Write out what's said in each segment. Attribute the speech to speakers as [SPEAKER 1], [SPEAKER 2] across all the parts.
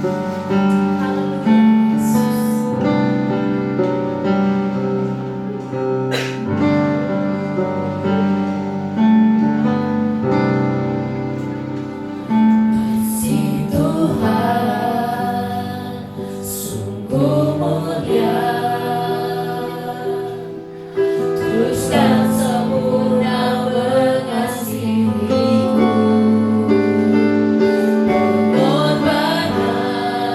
[SPEAKER 1] mengasihiku. Mohon banyak, Tuhan, Tuhan,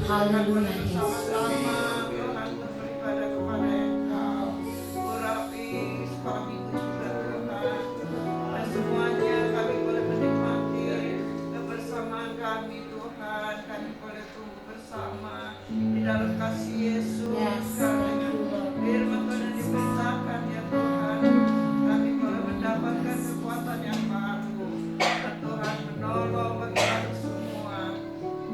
[SPEAKER 1] Haleluya Yesus.
[SPEAKER 2] Sama-sama Tuhan beribadah kepada Engkau. Urapi sekolah minggu juga Tuhan. Dan semuanya kami boleh menikmati kebersamaan kami Tuhan. Kami boleh tumbuh bersama di dalam kasih Yesus.
[SPEAKER 1] Yes,
[SPEAKER 2] Dengan
[SPEAKER 1] thank you, Lord.
[SPEAKER 2] firman Tuhan yang diberitakan ya Tuhan. Kami boleh mendapatkan kekuatan yang baru. Dan Tuhan menolong bagi kami semua.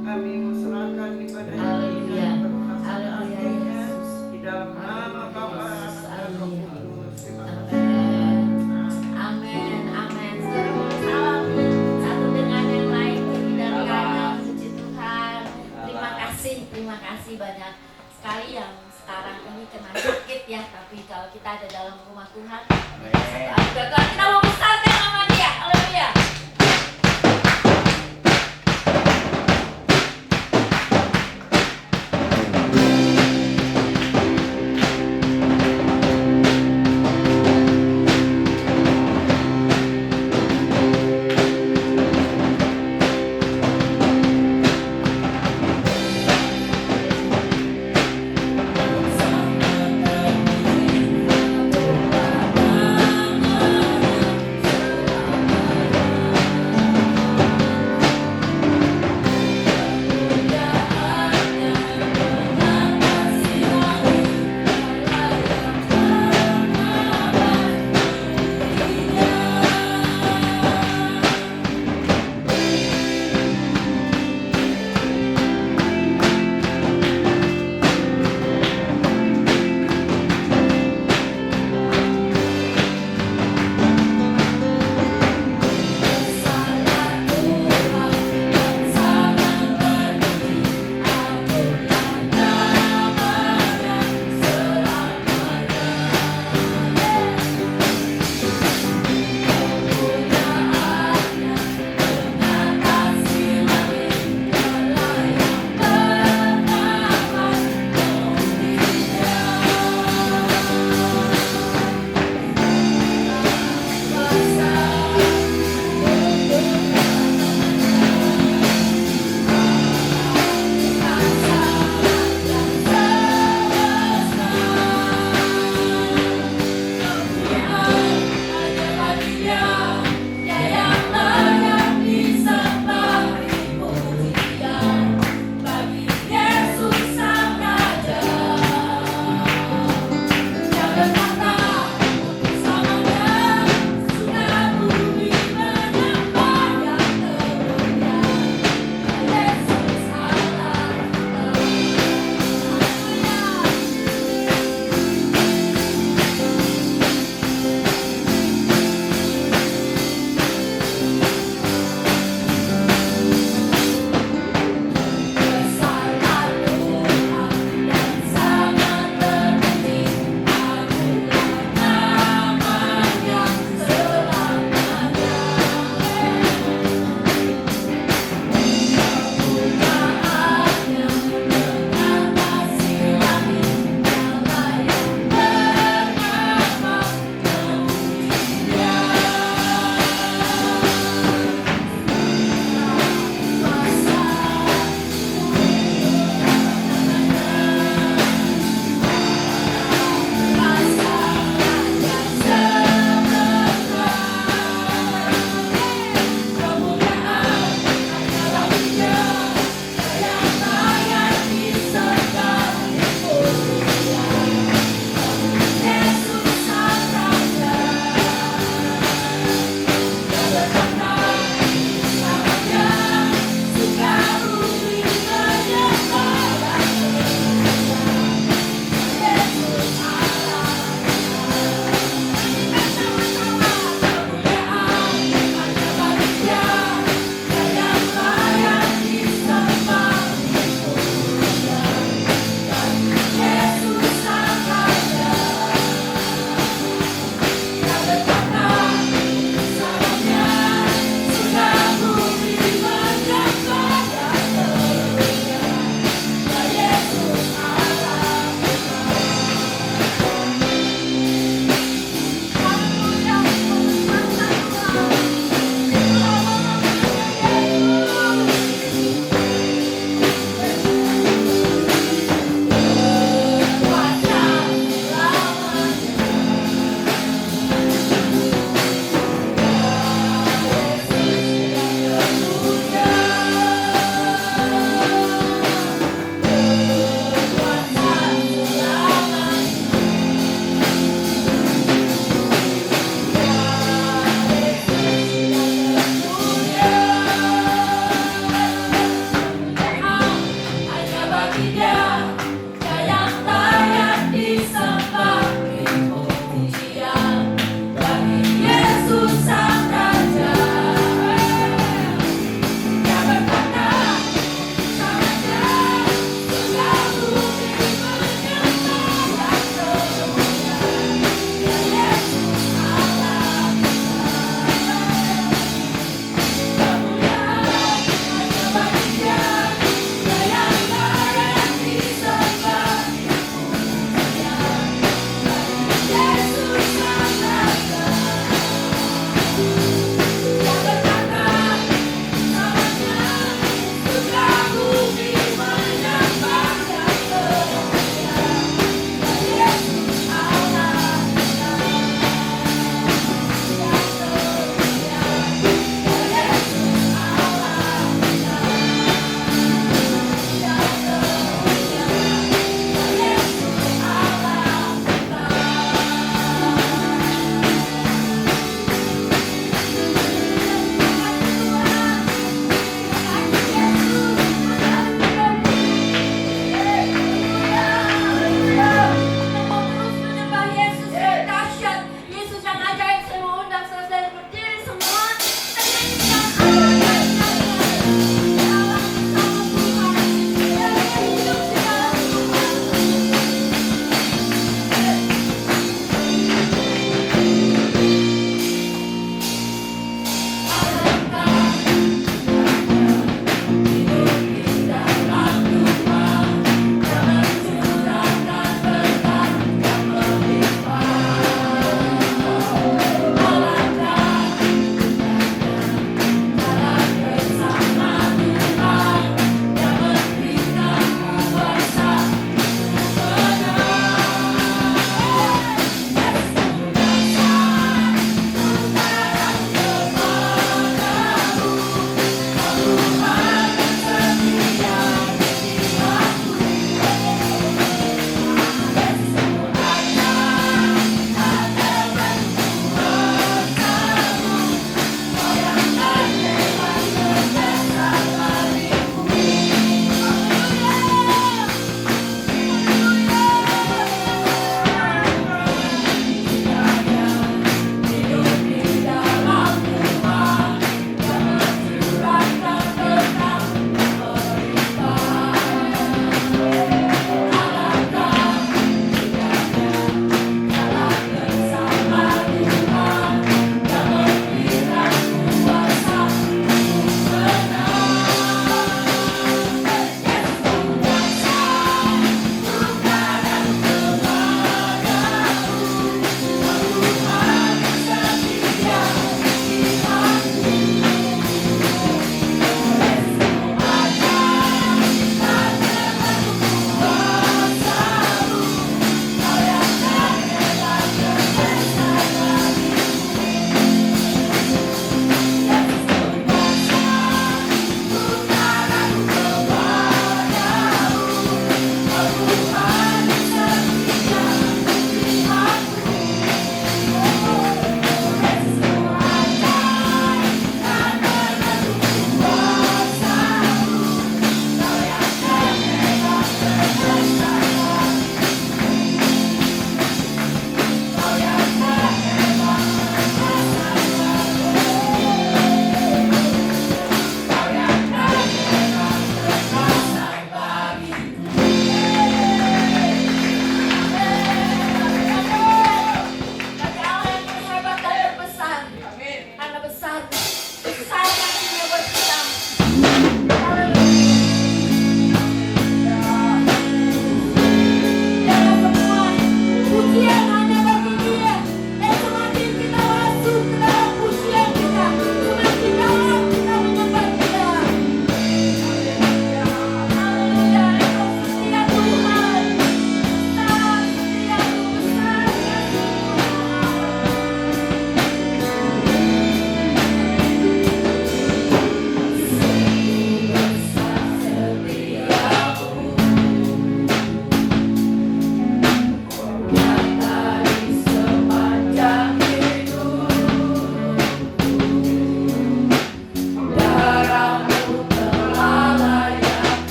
[SPEAKER 2] Kami mau serahkan ibadah ini
[SPEAKER 1] Haleluya.
[SPEAKER 2] dan berkenan
[SPEAKER 1] Haleluya
[SPEAKER 2] hatinya
[SPEAKER 1] Yesus.
[SPEAKER 2] di dalam nama Bapa dan Roh Kudus. Terima kasih.
[SPEAKER 1] Amin. Amin. Saudara boleh salam satu dengan yang lain di dalam kanan. Puji Tuhan. Terima kasih banyak sekali yang sekarang ini kena sakit ya. Tapi kalau kita ada dalam rumah Tuhan, anugerah Tuhan, kita mau besarkan nama Dia. Haleluya.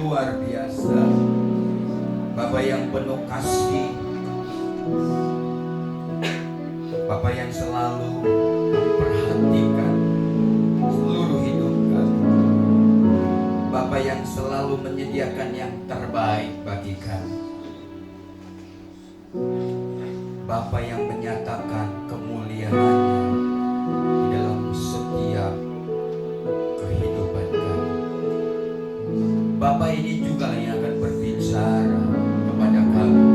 [SPEAKER 3] luar biasa, Bapa yang penuh kasih, Bapa yang selalu memperhatikan seluruh hidup kami, Bapa yang selalu menyediakan yang terbaik bagi kami, Bapa yang menyatakan kemuliaan-Nya di dalam setiap kehidupan kami. Bapa ini juga yang akan berbicara kepada kami.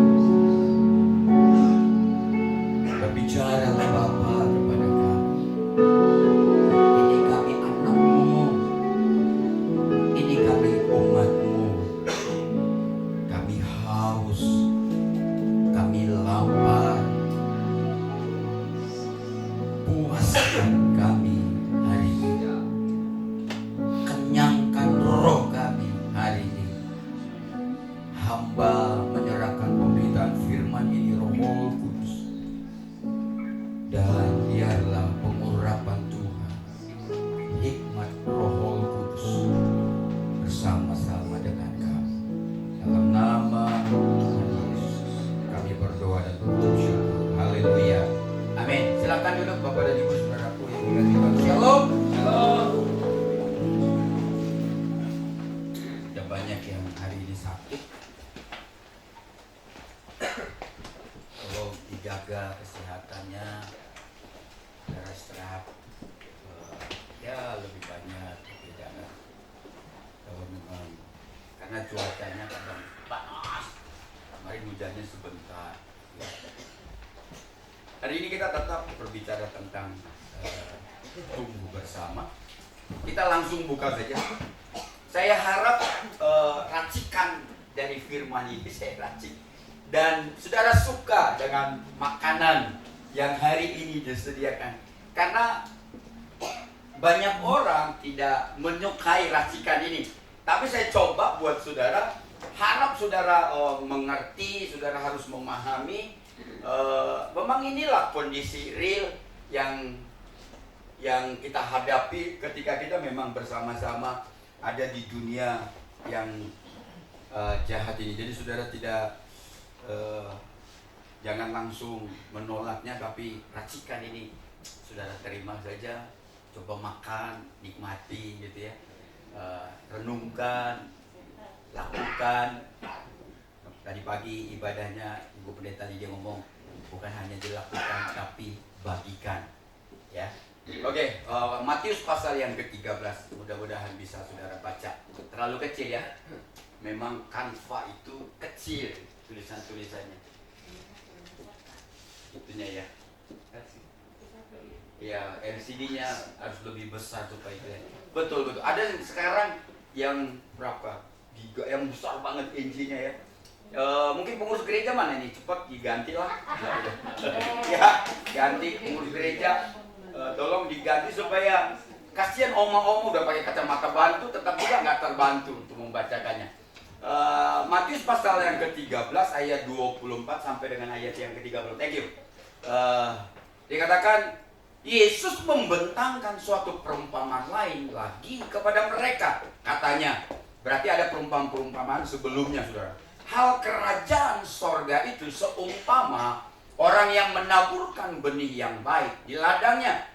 [SPEAKER 3] Berbicaralah Bapa kepada kami. Ini kami anak-Mu, ini kami umat-Mu. Kami haus, kami lapar. Puaskan kami hari ini. Kenyangkan roh kami hari ini. Hamba menyerahkan pemberitaan firman ini Roh Kudus, dan biarlah pengurapan Tuhan, hikmat Roh Kudus bersama-sama dengan kami. Dalam nama Tuhan Yesus kami berdoa dan berucap syukur. Haleluya. Amin. Silakan duduk Bapak dan Ibu saudaraku yang diberkati Tuhan. Shalom. Shalom. Ada banyak yang hari ini sakit. Tolong dijaga kesehatannya, cara istirahat ya lebih banyak, tapi jangan kalau memang karena cuacanya kadang panas, kemarin hujannya sebentar ya. Hari ini kita tetap berbicara tentang tumbuh bersama. Kita langsung buka saja. Saya harap racikan dari firman ini saya racik. Dan saudara suka dengan makanan yang hari ini disediakan. Karena banyak orang tidak menyukai racikan ini. Tapi saya coba buat saudara, harap saudara mengerti, saudara harus memahami. Memang inilah kondisi real yang kita hadapi ketika kita memang bersama-sama ada di dunia yang jahat ini. Jadi saudara tidak jangan langsung menolaknya, tapi racikan ini saudara terima saja, coba makan, nikmati gitu ya, renungkan, lakukan. Tadi pagi ibadahnya Ibu Pendeta dia ngomong bukan hanya dilakukan tapi bagikan ya. Oke, Matius pasal yang ke-13, mudah-mudahan bisa saudara baca. Terlalu kecil ya, memang Canva itu kecil tulisan-tulisannya. Itunya ya. Ya, LCD-nya harus lebih besar supaya kelihatan. Betul. Ada sekarang yang berapa? Giga, yang besar banget inchinya ya. Mungkin pengurus gereja mana nih? Cepat diganti lah. Ya, ganti pengurus gereja. Tolong diganti supaya kasihan oma-oma udah pakai kacamata bantu tetap juga nggak terbantu untuk membacakannya. Matius pasal yang ke-13 ayat 24 sampai dengan ayat yang ke-30. Thank you. Dikatakan Yesus membentangkan suatu perumpamaan lain lagi kepada mereka. Katanya, berarti ada perumpamaan sebelumnya, saudara. Hal kerajaan sorga itu seumpama orang yang menaburkan benih yang baik di ladangnya.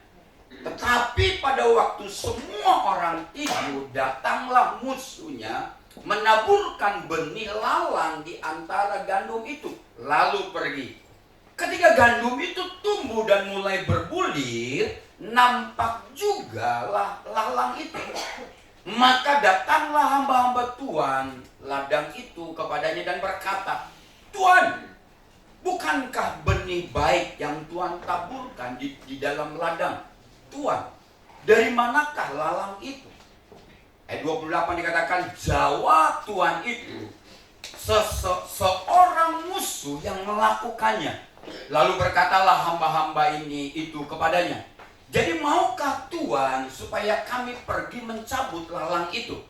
[SPEAKER 3] Tetapi pada waktu semua orang tidur, datanglah musuhnya menaburkan benih lalang di antara gandum itu, lalu pergi. Ketika gandum itu tumbuh dan mulai berbulir, nampak juga lalang itu. Maka datanglah hamba-hamba Tuhan ladang itu kepadanya dan berkata, Tuhan, bukankah benih baik yang Tuhan taburkan di dalam ladang Tuhan? Dari manakah lalang itu? Ayat 28 dikatakan, jawab Tuhan itu, seorang musuh yang melakukannya. Lalu berkatalah hamba-hamba itu kepadanya, jadi maukah Tuhan supaya kami pergi mencabut lalang itu?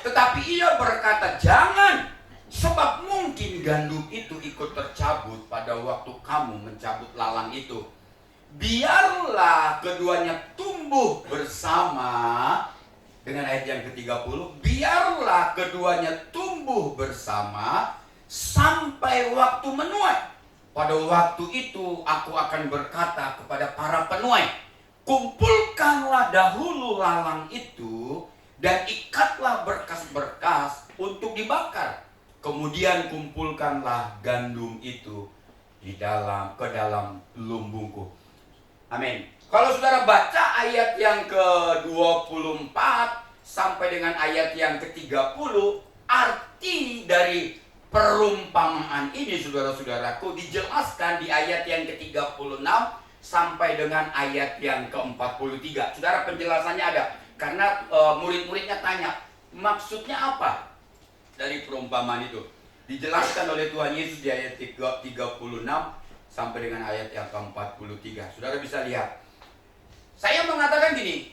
[SPEAKER 3] Tetapi ia berkata, jangan, sebab mungkin gandum itu ikut tercabut pada waktu kamu mencabut lalang itu. Biarlah keduanya tumbuh bersama. Dengan ayat yang ke-30, biarlah keduanya tumbuh tumbuh bersama sampai waktu menuai. Pada waktu itu aku akan berkata kepada para penuai, kumpulkanlah dahulu lalang itu dan ikatlah berkas-berkas untuk dibakar. Kemudian kumpulkanlah gandum itu ke dalam lumbungku. Amin. Kalau saudara baca ayat yang ke-24 sampai dengan ayat yang ke-30, arti dari perumpamaan ini, saudara-saudaraku, dijelaskan di ayat yang ke-36 sampai dengan ayat yang ke-43. Saudara, penjelasannya ada. Karena murid-muridnya tanya, maksudnya apa dari perumpamaan itu? Dijelaskan oleh Tuhan Yesus di ayat 36 sampai dengan ayat yang ke-43. Saudara bisa lihat. Saya mengatakan gini,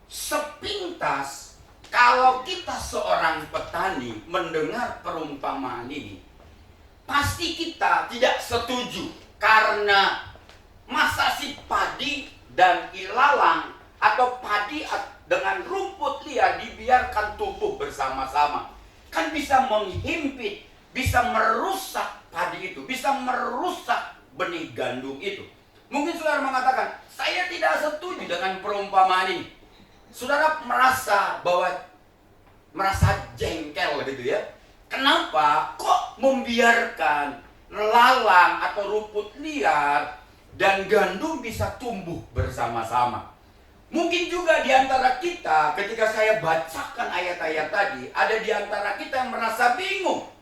[SPEAKER 3] sepintas kalau kita seorang petani mendengar perumpamaan ini, pasti kita tidak setuju. Karena masa sih padi dan ilalang atau padi dengan rumput liar dibiarkan tumbuh bersama-sama, kan bisa menghimpit, bisa merusak padi itu, bisa merusak benih gandum itu. Mungkin saudara mengatakan, saya tidak setuju dengan perumpamaan ini. Saudara merasa jengkel gitu ya. Kenapa kok membiarkan lalang atau rumput liar dan gandum bisa tumbuh bersama-sama? Mungkin juga di antara kita, ketika saya bacakan ayat-ayat tadi, ada di antara kita yang merasa bingung.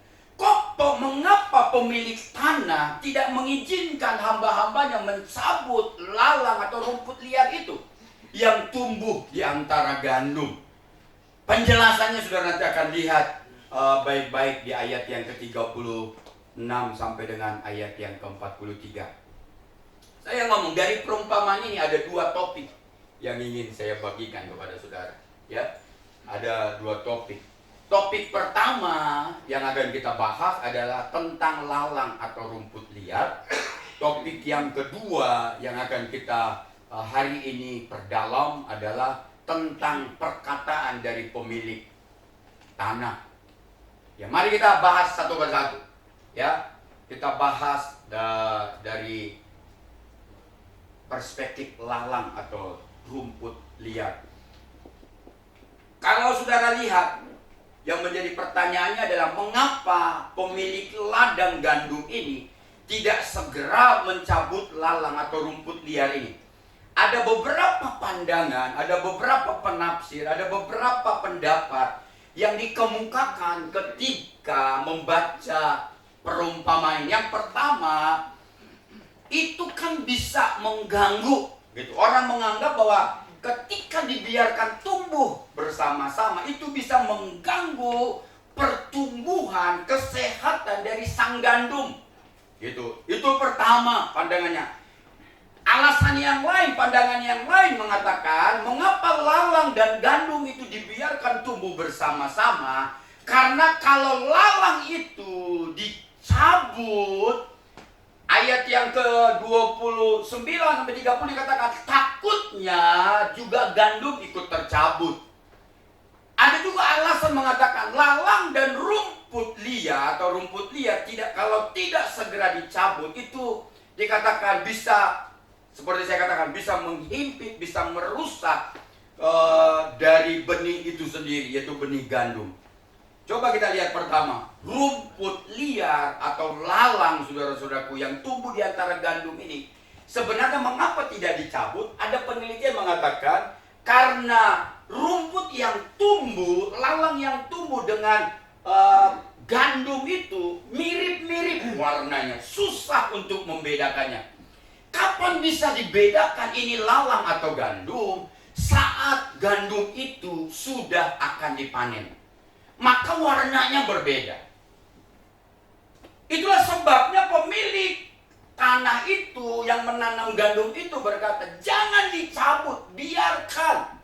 [SPEAKER 3] Mengapa pemilik tanah tidak mengizinkan hamba-hambanya mencabut lalang atau rumput liar itu yang tumbuh di antara gandum? Penjelasannya saudara nanti akan lihat baik-baik di ayat yang ke-36 sampai dengan ayat yang ke-43. Saya ngomong dari perumpamaan ini ada dua topik yang ingin saya bagikan kepada saudara. Ya, ada dua topik. Topik pertama yang akan kita bahas adalah tentang lalang atau rumput liar. Topik yang kedua yang akan kita hari ini perdalam adalah tentang perkataan dari pemilik tanah. Ya, mari kita bahas satu persatu. Ya, kita bahas dari perspektif lalang atau rumput liar. Kalau saudara lihat, yang menjadi pertanyaannya adalah mengapa pemilik ladang gandum ini tidak segera mencabut lalang atau rumput liar ini? Ada beberapa pandangan, ada beberapa penafsir, ada beberapa pendapat yang dikemukakan ketika membaca perumpamaan. Yang pertama, itu kan bisa mengganggu gitu. Orang menganggap bahwa ketika dibiarkan tumbuh bersama-sama itu bisa mengganggu pertumbuhan, kesehatan dari sang gandum. Gitu. Itu pertama pandangannya. Alasan yang lain, pandangan yang lain mengatakan mengapa lalang dan gandum itu dibiarkan tumbuh bersama-sama? Karena kalau lalang itu dicabut, ayat yang ke-29 sampai 30 dikatakan takutnya juga gandum ikut tercabut. Ada juga alasan mengatakan lalang dan rumput liar atau rumput liar kalau tidak segera dicabut itu dikatakan bisa, seperti saya katakan, bisa menghimpit, bisa merusak dari benih itu sendiri, yaitu benih gandum. Coba kita lihat pertama, rumput liar atau lalang saudara-saudaraku yang tumbuh di antara gandum ini. Sebenarnya mengapa tidak dicabut? Ada penelitian mengatakan karena rumput yang tumbuh, lalang yang tumbuh dengan gandum itu mirip-mirip warnanya, susah untuk membedakannya. Kapan bisa dibedakan ini lalang atau gandum? Saat gandum itu sudah akan dipanen, maka warnanya berbeda. Itulah sebabnya pemilik tanah itu yang menanam gandum itu berkata, jangan dicabut, biarkan.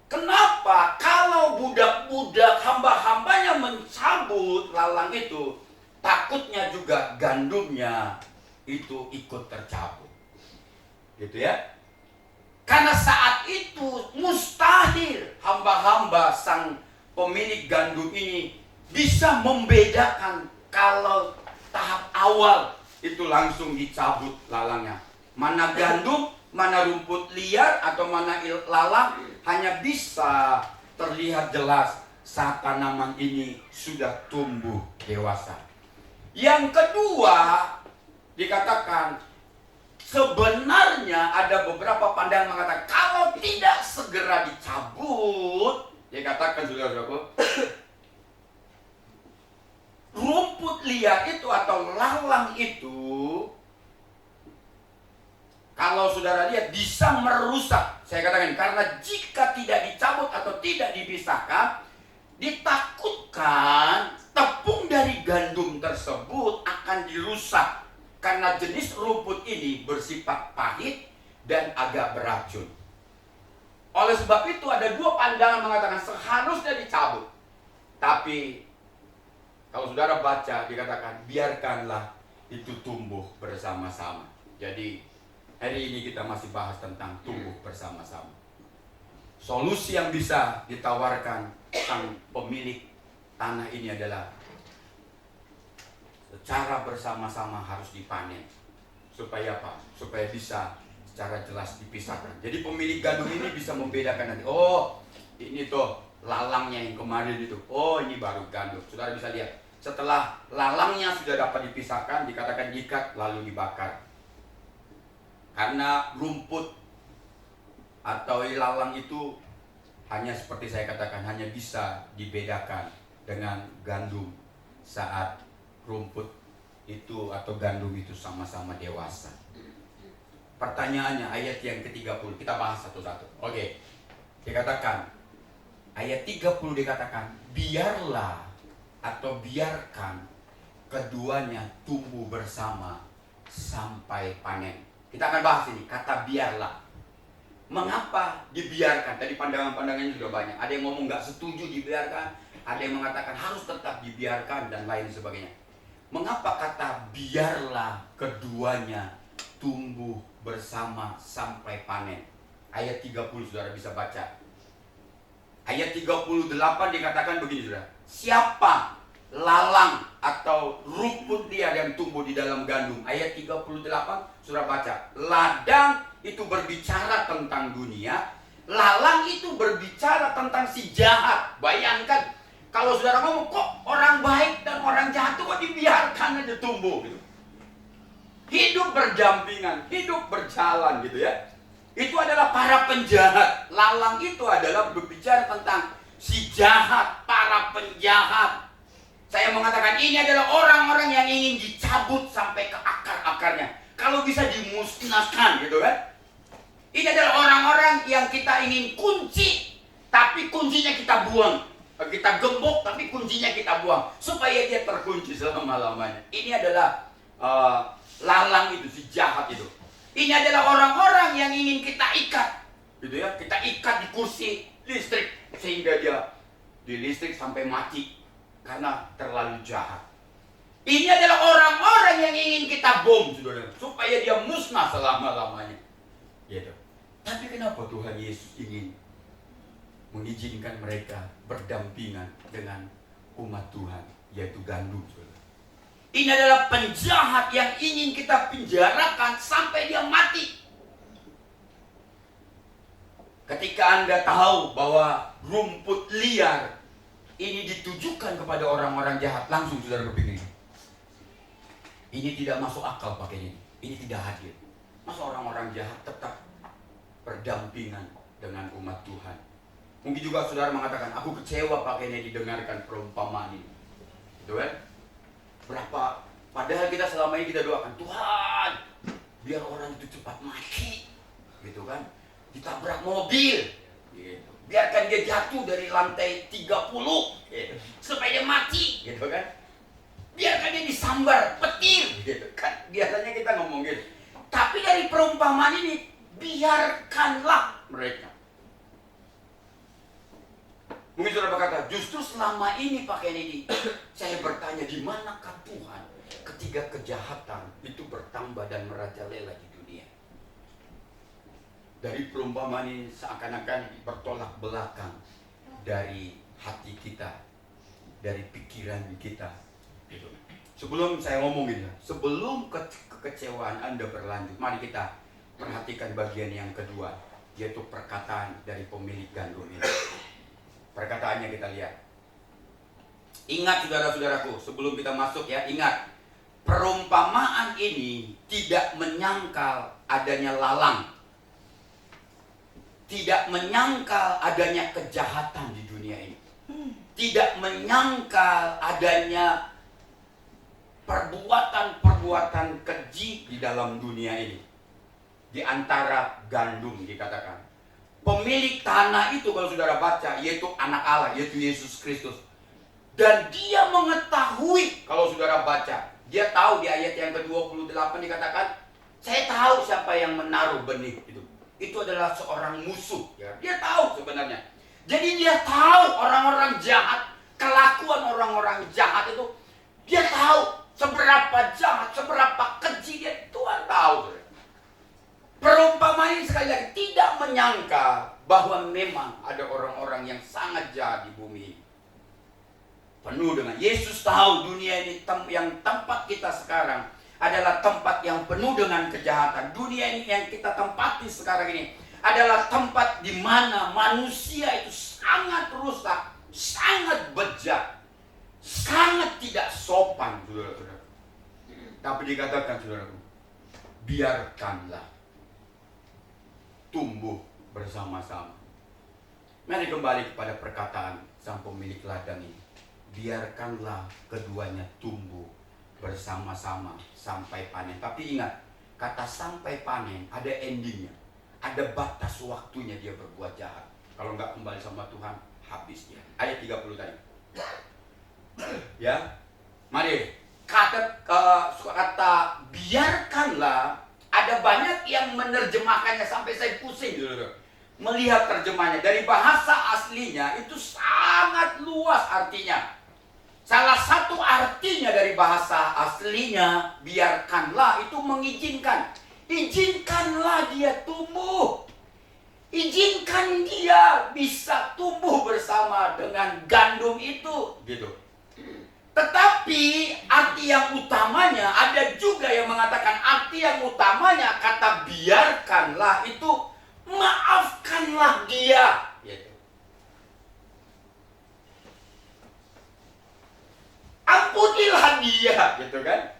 [SPEAKER 3] Kenapa? Kalau budak-budak hamba-hambanya mencabut lalang itu, takutnya juga gandumnya itu ikut tercabut. Gitu ya. Karena saat itu mustahil hamba-hamba sang pemilik gandum ini bisa membedakan kalau tahap awal itu langsung dicabut lalangnya. Mana gandum, mana rumput liar, atau mana lalang, hanya bisa terlihat jelas saat tanaman ini sudah tumbuh dewasa. Yang kedua, dikatakan sebenarnya ada beberapa pandangan mengatakan kalau tidak segera dicabut, dikatakan saudara-saudaraku, rumput liar itu atau lalang itu, kalau saudara lihat, bisa merusak. Saya katakan, karena jika tidak dicabut atau tidak dipisahkan, ditakutkan tepung dari gandum tersebut akan dirusak. Karena jenis rumput ini bersifat pahit dan agak beracun. Oleh sebab itu ada dua pandangan mengatakan seharusnya dicabut. Tapi kalau saudara baca, dikatakan biarkanlah itu tumbuh bersama-sama. Jadi hari ini kita masih bahas tentang tumbuh bersama-sama. Solusi yang bisa ditawarkan sang pemilik tanah ini adalah secara bersama-sama harus dipanen. Supaya apa? Supaya bisa secara jelas dipisahkan. Jadi pemilik gandum ini bisa membedakan nanti. Oh, ini tuh lalangnya yang kemarin itu. Oh, ini baru gandum. Saudara bisa lihat. Setelah lalangnya sudah dapat dipisahkan, dikatakan diikat lalu dibakar. Karena rumput atau lalang itu hanya seperti saya katakan, hanya bisa dibedakan dengan gandum saat rumput itu atau gandum itu sama-sama dewasa. Pertanyaannya ayat yang ke-30, kita bahas satu-satu. Oke. Dikatakan ayat 30 dikatakan biarlah atau biarkan keduanya tumbuh bersama sampai panen. Kita akan bahas ini, kata biarlah. Mengapa dibiarkan? Tadi pandangan-pandangannya sudah banyak. Ada yang ngomong nggak setuju dibiarkan, ada yang mengatakan harus tetap dibiarkan, dan lain sebagainya. Mengapa kata biarlah keduanya tumbuh bersama sampai panen? Ayat 30 saudara bisa baca. Ayat 38 dikatakan begini saudara. Siapa lalang atau rumput liar yang tumbuh di dalam gandum? Ayat 38 saudara baca. Ladang itu berbicara tentang dunia, lalang itu berbicara tentang si jahat. Bayangkan kalau saudara ngomong, kok orang baik dan orang jahat itu kok dibiarkan aja tumbuh gitu. Hidup berdampingan, hidup berjalan gitu ya. Itu adalah para penjahat. Lalang itu adalah berbicara tentang si jahat, para penjahat. Saya mengatakan ini adalah orang-orang yang ingin dicabut sampai ke akar-akarnya. Kalau bisa dimusnahkan gitu kan. Ini adalah orang-orang yang kita ingin kunci, tapi kuncinya kita buang. Kita gembok, tapi kuncinya kita buang. Supaya dia terkunci selama-lamanya. Ini adalah lalang itu, si jahat itu. Ini adalah orang-orang yang ingin kita ikat. Gitu ya, kita ikat di kursi listrik. Sehingga dia di listrik sampai mati. Karena terlalu jahat. Ini adalah orang-orang yang ingin kita bom, saudara. Supaya dia musnah selama-lamanya. Gitu. Tapi kenapa Tuhan Yesus ingin mengizinkan mereka berdampingan dengan umat Tuhan, yaitu gandum, saudara? Ini adalah penjahat yang ingin kita penjarakan sampai dia mati. Ketika Anda tahu bahwa rumput liar ini ditujukan kepada orang-orang jahat, langsung saudara berpikir, ini tidak masuk akal pakai ini. Ini tidak hadir. Masa orang-orang jahat tetap berdampingan dengan umat Tuhan? Mungkin juga saudara mengatakan, aku kecewa pakainya didengarkan perumpamaan ini. Gitu kan? Padahal kita selama ini kita doakan, Tuhan, biar orang itu cepat mati. Gitu kan? Ditabrak mobil. Gitu. Biarkan dia jatuh dari lantai 30. Gitu. Supaya dia mati. Gitu kan? Biarkan dia disambar petir. Gitu kan? Biasanya kita ngomong gitu. Tapi dari perumpamaan ini, biarkanlah mereka. Mungkin saudara berkata, justru selama ini pakaian ini, saya bertanya, di manakah Tuhan ketika kejahatan itu bertambah dan merajalela di dunia? Dari perumpamaan ini seakan-akan bertolak belakang dari hati kita, dari pikiran kita. Gitu. Sebelum saya ngomong ini, sebelum kekecewaan Anda berlanjut, mari kita perhatikan bagian yang kedua, yaitu perkataan dari pemilik gandum ini. Perkataannya kita lihat. Ingat saudara-saudaraku, sebelum kita masuk ya, ingat. Perumpamaan ini tidak menyangkal adanya lalang. Tidak menyangkal adanya kejahatan di dunia ini. Tidak menyangkal adanya perbuatan-perbuatan keji di dalam dunia ini. Di antara gandum dikatakan. Pemilik tanah itu kalau saudara baca, yaitu anak Allah, yaitu Yesus Kristus. Dan dia mengetahui, kalau saudara baca, dia tahu di ayat yang ke-28 dikatakan, saya tahu siapa yang menaruh benih itu. Itu adalah seorang musuh. Ya. Dia tahu sebenarnya. Jadi dia tahu orang-orang jahat, kelakuan orang-orang jahat itu. Dia tahu seberapa jahat, seberapa keji dia. Tuhan tahu. Perumpamaan ini sekali lagi tidak menyangka bahwa memang ada orang-orang yang sangat jahat di bumi ini. Penuh dengan, Yesus tahu dunia ini yang tempat kita sekarang adalah tempat yang penuh dengan kejahatan. Dunia ini yang kita tempati sekarang ini adalah tempat di mana manusia itu sangat rusak, sangat bejat, sangat tidak sopan, saudara-saudara. Tapi dikatakan, saudaraku, biarkanlah tumbuh bersama-sama. Mari kembali kepada perkataan sang pemilik ladang ini. Biarkanlah keduanya tumbuh bersama-sama sampai panen. Tapi ingat, kata sampai panen ada endingnya. Ada batas waktunya dia berbuat jahat. Kalau nggak kembali sama Tuhan, habis dia. Ayat 30 tadi. Ya, mari. Kata biarkanlah, ada banyak yang menerjemahkannya sampai saya pusing dulu. Melihat terjemahnya. Dari bahasa aslinya itu sangat luas artinya. Salah satu artinya dari bahasa aslinya, biarkanlah, itu mengizinkan. Izinkanlah dia tumbuh. Izinkan dia bisa tumbuh bersama dengan gandum itu. Gitu. Tetapi arti yang utamanya, ada juga yang mengatakan arti yang utamanya kata biarkanlah itu maafkanlah dia. Gitu. Ampunilah dia, gitu kan?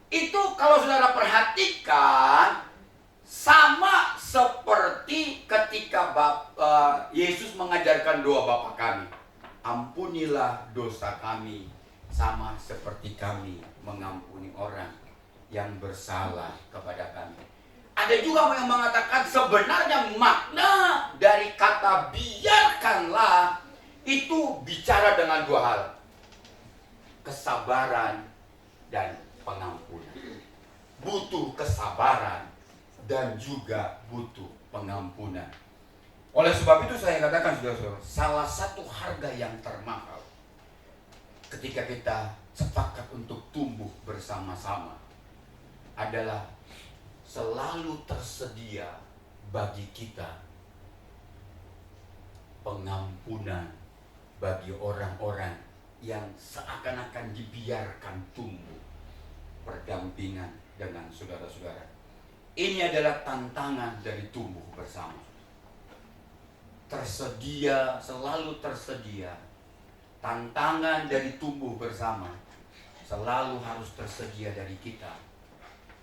[SPEAKER 3] Itu kalau saudara perhatikan sama seperti ketika Yesus mengajarkan doa Bapa kami. Ampunilah dosa kami sama seperti kami mengampuni orang yang bersalah kepada kami. Ada juga yang mengatakan sebenarnya makna dari kata biarkanlah itu bicara dengan dua hal. Kesabaran dan pengampunan. Butuh kesabaran dan juga butuh pengampunan. Oleh sebab itu saya katakan, saudara-saudara, salah satu harga yang termahal ketika kita sepakat untuk tumbuh bersama-sama adalah selalu tersedia bagi kita pengampunan bagi orang-orang yang seakan-akan dibiarkan tumbuh berdampingan dengan saudara-saudara. Ini adalah tantangan dari tumbuh bersama. Tersedia, selalu tersedia. Tantangan dari tumbuh bersama selalu harus tersedia dari kita.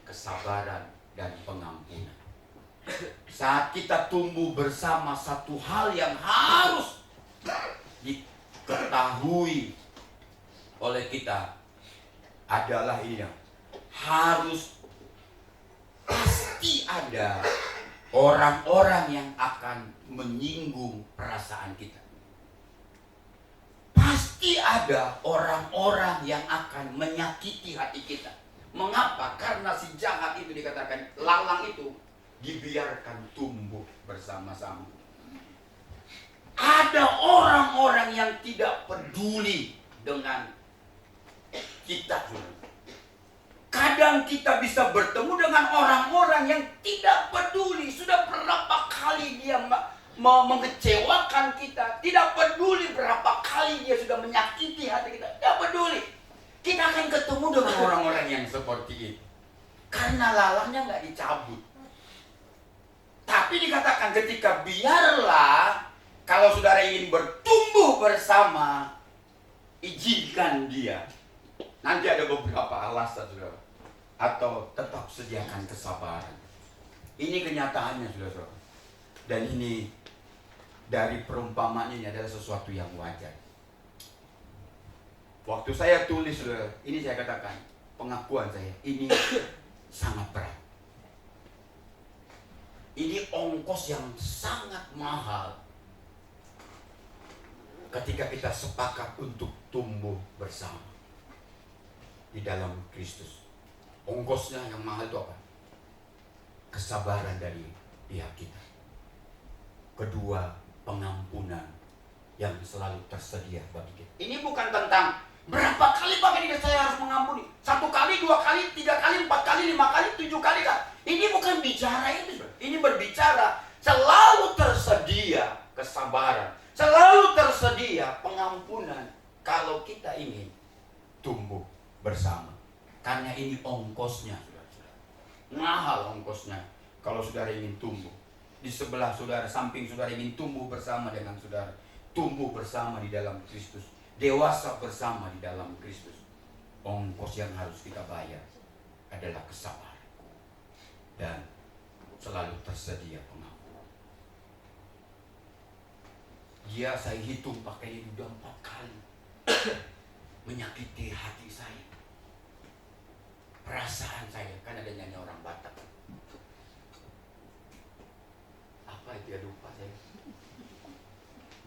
[SPEAKER 3] Kesabaran dan pengampunan. Saat kita tumbuh bersama, satu hal yang harus diketahui oleh kita adalah ini, harus pasti ada orang-orang yang akan menyinggung perasaan kita. Pasti ada orang-orang yang akan menyakiti hati kita. Mengapa? Karena si jahat itu dikatakan, lalang itu dibiarkan tumbuh bersama-sama. Ada orang-orang yang tidak peduli dengan kita. Kadang kita bisa bertemu dengan orang-orang yang tidak peduli. Sudah berapa kali dia mengecewakan kita. Tidak peduli berapa kali dia sudah menyakiti hati kita. Tidak peduli. Kita akan ketemu dengan orang-orang yang seperti itu. Karena lalangnya nggak dicabut. Tapi dikatakan ketika biarlah, kalau saudara ingin bertumbuh bersama, izinkan dia. Nanti ada beberapa alasan, saudara. Atau tetap sediakan kesabaran. Ini kenyataannya, saudara. Dan ini dari perumpamaan ini adalah sesuatu yang wajar. Waktu saya tulis, saudara, ini saya katakan, pengakuan saya, ini sangat berat. Ini ongkos yang sangat mahal ketika kita sepakat untuk tumbuh bersama di dalam Kristus. Ongkosnya yang mahal itu apa? Kesabaran dari pihak kita. Kedua, pengampunan yang selalu tersedia bagi kita. Ini bukan tentang berapa kali Pak ini saya harus mengampuni. 1 kali, 2 kali, 3 kali, 4 kali, 5 kali, 7 kali kan. Ini bukan bicara itu. Ini berbicara selalu tersedia kesabaran. Selalu tersedia pengampunan. Kalau kita ingin tumbuh bersama. Karena ini ongkosnya. Mahal ongkosnya. Kalau saudara ingin tumbuh. Di sebelah saudara, samping saudara ingin tumbuh bersama dengan saudara. Tumbuh bersama di dalam Kristus. Dewasa bersama di dalam Kristus. Ongkos yang harus kita bayar adalah kesabaran. Dan selalu tersedia pengampunan. Dia saya hitung pakai ini udah 4 kali. Menyakiti hati saya. Perasaan saya, kan ada nyanyi orang Batak. Apa itu ya, lupa saya.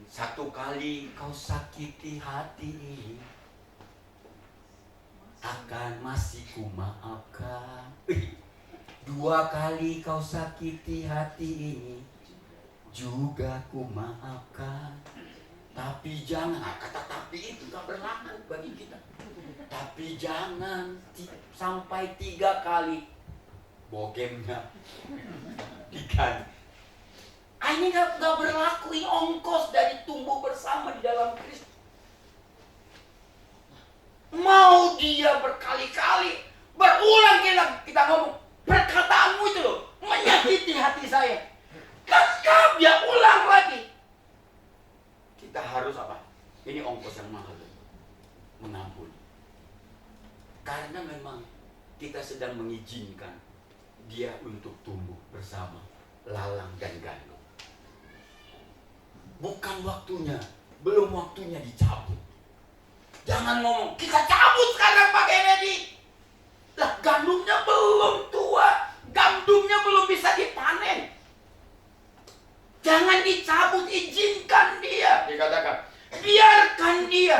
[SPEAKER 3] 1 kali kau sakiti hati ini, akan masih ku maafkan. 2 kali kau sakiti hati ini, juga ku maafkan. Tapi jangan, kata tapi itu gak berlaku bagi kita. Tapi jangan sampai 3 kali bogemnya diganti. Ini gak berlaku, ini ongkos dari tumbuh bersama di dalam Kristus. Mau dia berkali-kali, berulang kita ngomong, perkataanmu itu loh, menyakiti hati saya. Tetap dia ulang lagi. Kita harus apa? Ini ongkos yang mahal. Mengampuni. Karena memang kita sedang mengizinkan dia untuk tumbuh bersama lalang dan gandum. Bukan waktunya, belum waktunya dicabut. Jangan ngomong, kita cabut sekarang Pak Kennedy. Lah gandumnya belum tua, gandumnya belum bisa dipanen. Jangan dicabut, izinkan dia. Dikatakan, biarkan dia.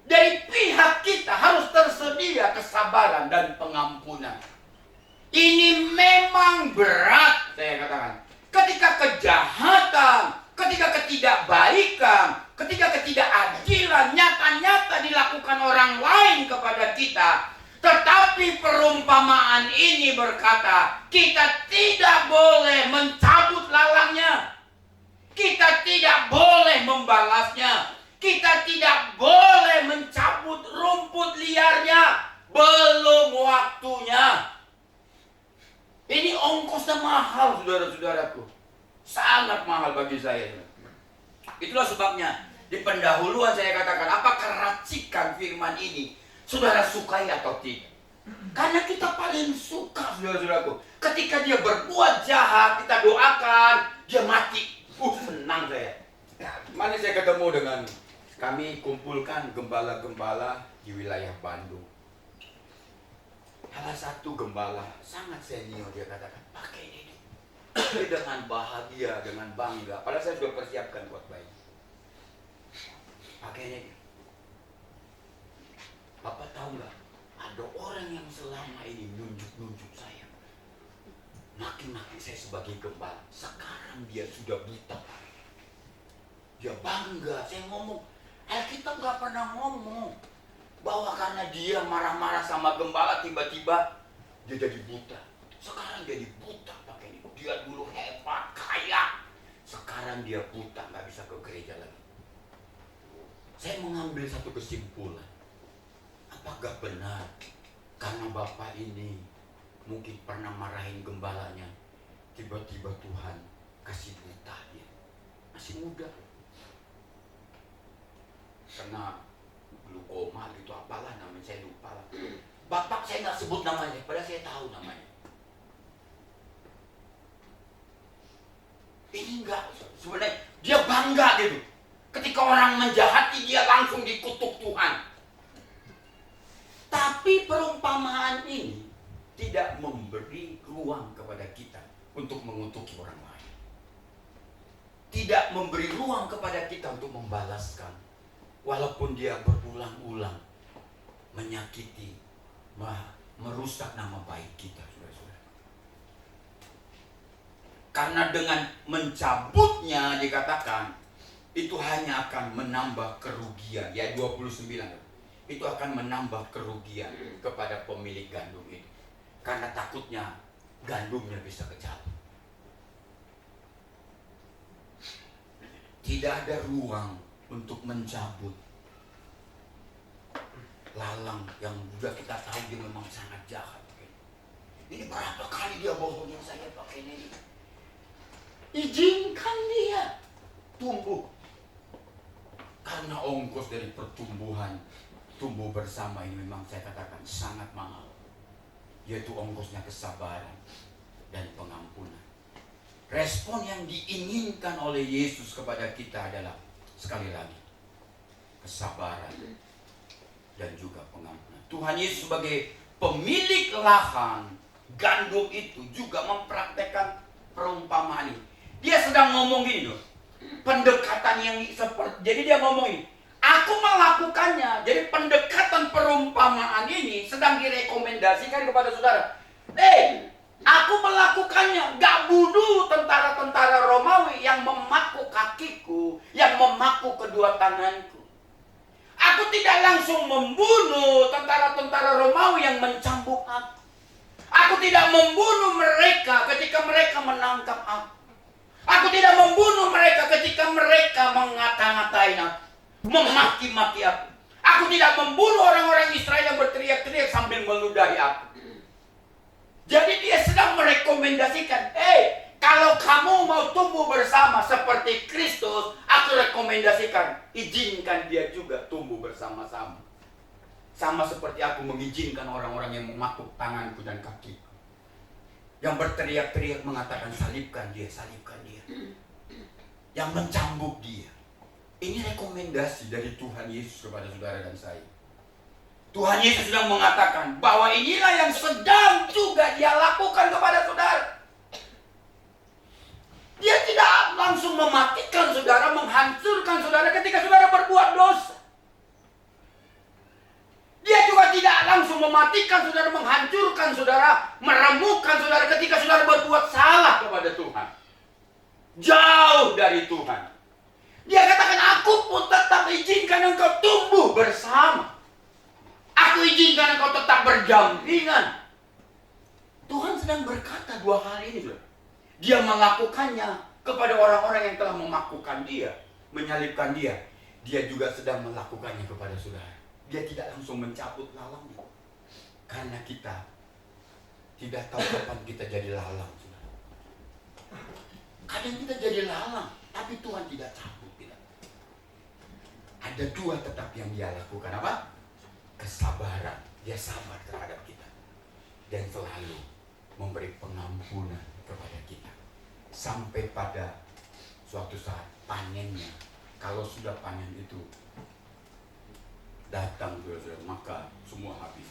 [SPEAKER 3] Dari pihak kita harus tersedia kesabaran dan pengampunan. Ini memang berat, saya katakan. Ketika kejahatan, ketika ketidakbaikan, ketika ketidakadilan nyata-nyata dilakukan orang lain kepada kita, tetapi perumpamaan ini berkata, kita tidak boleh mencabut lalangnya. Kita tidak boleh membalasnya. Kita tidak boleh mencabut rumput liarnya. Belum waktunya. Ini ongkosnya mahal, saudara-saudaraku. Sangat mahal bagi saya. Itulah sebabnya di pendahuluan saya katakan, apakah racikan firman ini saudara sukai atau tidak? Karena kita paling suka, saudara-saudaraku. Ketika dia berbuat jahat, kita doakan, dia mati. Senang saya. Kemarin saya ketemu dengan, kami kumpulkan gembala-gembala di wilayah Bandung. Salah satu gembala sangat senior, dia katakan, pakai ini. Dia dengan bahagia, dengan bangga. Padahal saya sudah persiapkan buat bayi. Pakainya dia. Bapak tahu nggak? Ada orang yang selama ini nunjuk-nunjuk saya. Maki-maki saya sebagai gembala. Sekarang dia sudah buta. Dia bangga. Saya ngomong, Alkitab nggak pernah ngomong bahwa karena dia marah-marah sama gembala tiba-tiba dia jadi buta. Sekarang jadi buta pakai ini. Dia dulu hebat, kaya. Sekarang sekarang dia buta, nggak bisa ke gereja lagi. Saya mengambil satu kesimpulan. Apakah benar karena bapak ini mungkin pernah marahin gembalanya, tiba-tiba Tuhan kasih buta dia? Masih muda. Kena glukoma gitu, apalah namanya, saya lupa lah. Bapak saya nggak sebut namanya, padahal saya tahu namanya. Ini enggak, sebenarnya dia bangga gitu. Ketika orang menjahati dia langsung dikutuk Tuhan. Tapi perumpamaan ini tidak memberi ruang kepada kita untuk mengutuki orang lain. Tidak memberi ruang kepada kita untuk membalaskan. Walaupun dia berulang-ulang menyakiti, merusak nama baik kita, saudara-saudara. Karena dengan mencabutnya dikatakan itu hanya akan menambah kerugian. Ya 29, itu akan menambah kerugian kepada pemilik gandum itu. Karena takutnya gandumnya bisa kecabut. Tidak ada ruang untuk mencabut lalang yang juga kita tahu dia memang sangat jahat. Ini berapa kali dia bohongin saya pakai ini. Izinkan dia tumbuh. Karena ongkos dari pertumbuhan tumbuh bersama ini memang saya katakan sangat mahal. Yaitu ongkosnya kesabaran dan pengampunan. Respon yang diinginkan oleh Yesus kepada kita adalah sekali lagi kesabaran dan juga pengampunan. Tuhan Yesus sebagai pemilik lahan gandum itu juga mempraktekkan perumpamaan ini. Dia sedang ngomong gini loh, pendekatan yang seperti, jadi dia ngomong ini, aku melakukannya. Jadi pendekatan perumpamaan ini sedang direkomendasikan kepada saudara. Aku melakukannya. Gak bunuh tentara-tentara Romawi yang memaku kakiku, yang memaku kedua tanganku. Aku tidak langsung membunuh tentara-tentara Romawi yang mencambuk aku. Aku tidak membunuh mereka ketika mereka menangkap aku. Aku tidak membunuh mereka ketika mereka mengata-ngatain aku, memaki-maki aku. Aku tidak membunuh orang-orang Israel yang berteriak-teriak sambil meludahi aku. Jadi dia sedang merekomendasikan, kalau kamu mau tumbuh bersama seperti Kristus, aku rekomendasikan, izinkan dia juga tumbuh bersama-sama. Sama seperti aku mengizinkan orang-orang yang memakuk tanganku dan kakiku, yang berteriak-teriak mengatakan salibkan dia, yang mencambuk dia. Ini rekomendasi dari Tuhan Yesus kepada saudara dan saya. Tuhan Yesus sedang mengatakan bahwa inilah yang sedang juga dia lakukan kepada saudara. Dia tidak langsung mematikan saudara, menghancurkan saudara ketika saudara berbuat dosa. Dia juga tidak langsung mematikan saudara, menghancurkan saudara, meremukkan saudara ketika saudara berbuat salah kepada Tuhan. Jauh dari Tuhan. Dia katakan, aku pun tetap izinkan engkau tumbuh bersama. Aku izinkan engkau tetap berdampingan. Tuhan sedang berkata dua hal ini. Dia melakukannya kepada orang-orang yang telah memakukan dia, menyalibkan dia. Dia juga sedang melakukannya kepada saudara. Dia tidak langsung mencabut lalangnya. Karena kita tidak tahu kapan kita jadi lalang. Kadang kita jadi lalang, tapi Tuhan tidak cabut kita. Ada dua tetap yang dia lakukan. Apa? Kesabaran. Dia sabar terhadap kita. Dan selalu memberi pengampunan kepada kita. Sampai pada suatu saat panennya. Kalau sudah panen itu datang, maka semua habis.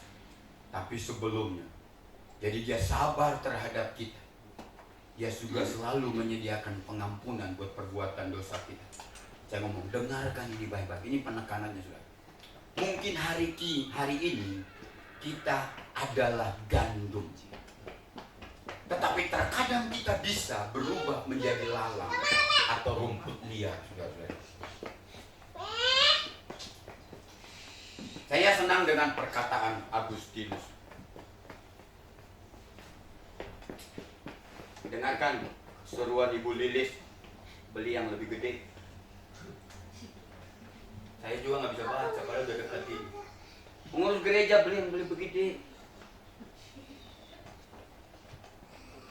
[SPEAKER 3] Tapi sebelumnya, jadi dia sabar terhadap kita. Dia juga selalu menyediakan pengampunan buat perbuatan dosa kita. Saya ngomong, dengarkan ini baik-baik. Ini penekanannya sudah. Mungkin hari ini kita adalah gandum. Tetapi terkadang kita bisa berubah menjadi lalang atau rumput liar, saudara-saudara. Saya senang dengan perkataan Agustinus. Dengarkan seruan Ibu Lilis beli yang lebih gede. Saya juga nggak bisa baca, padahal udah dekat ini. Pengurus gereja beli yang lebih gede.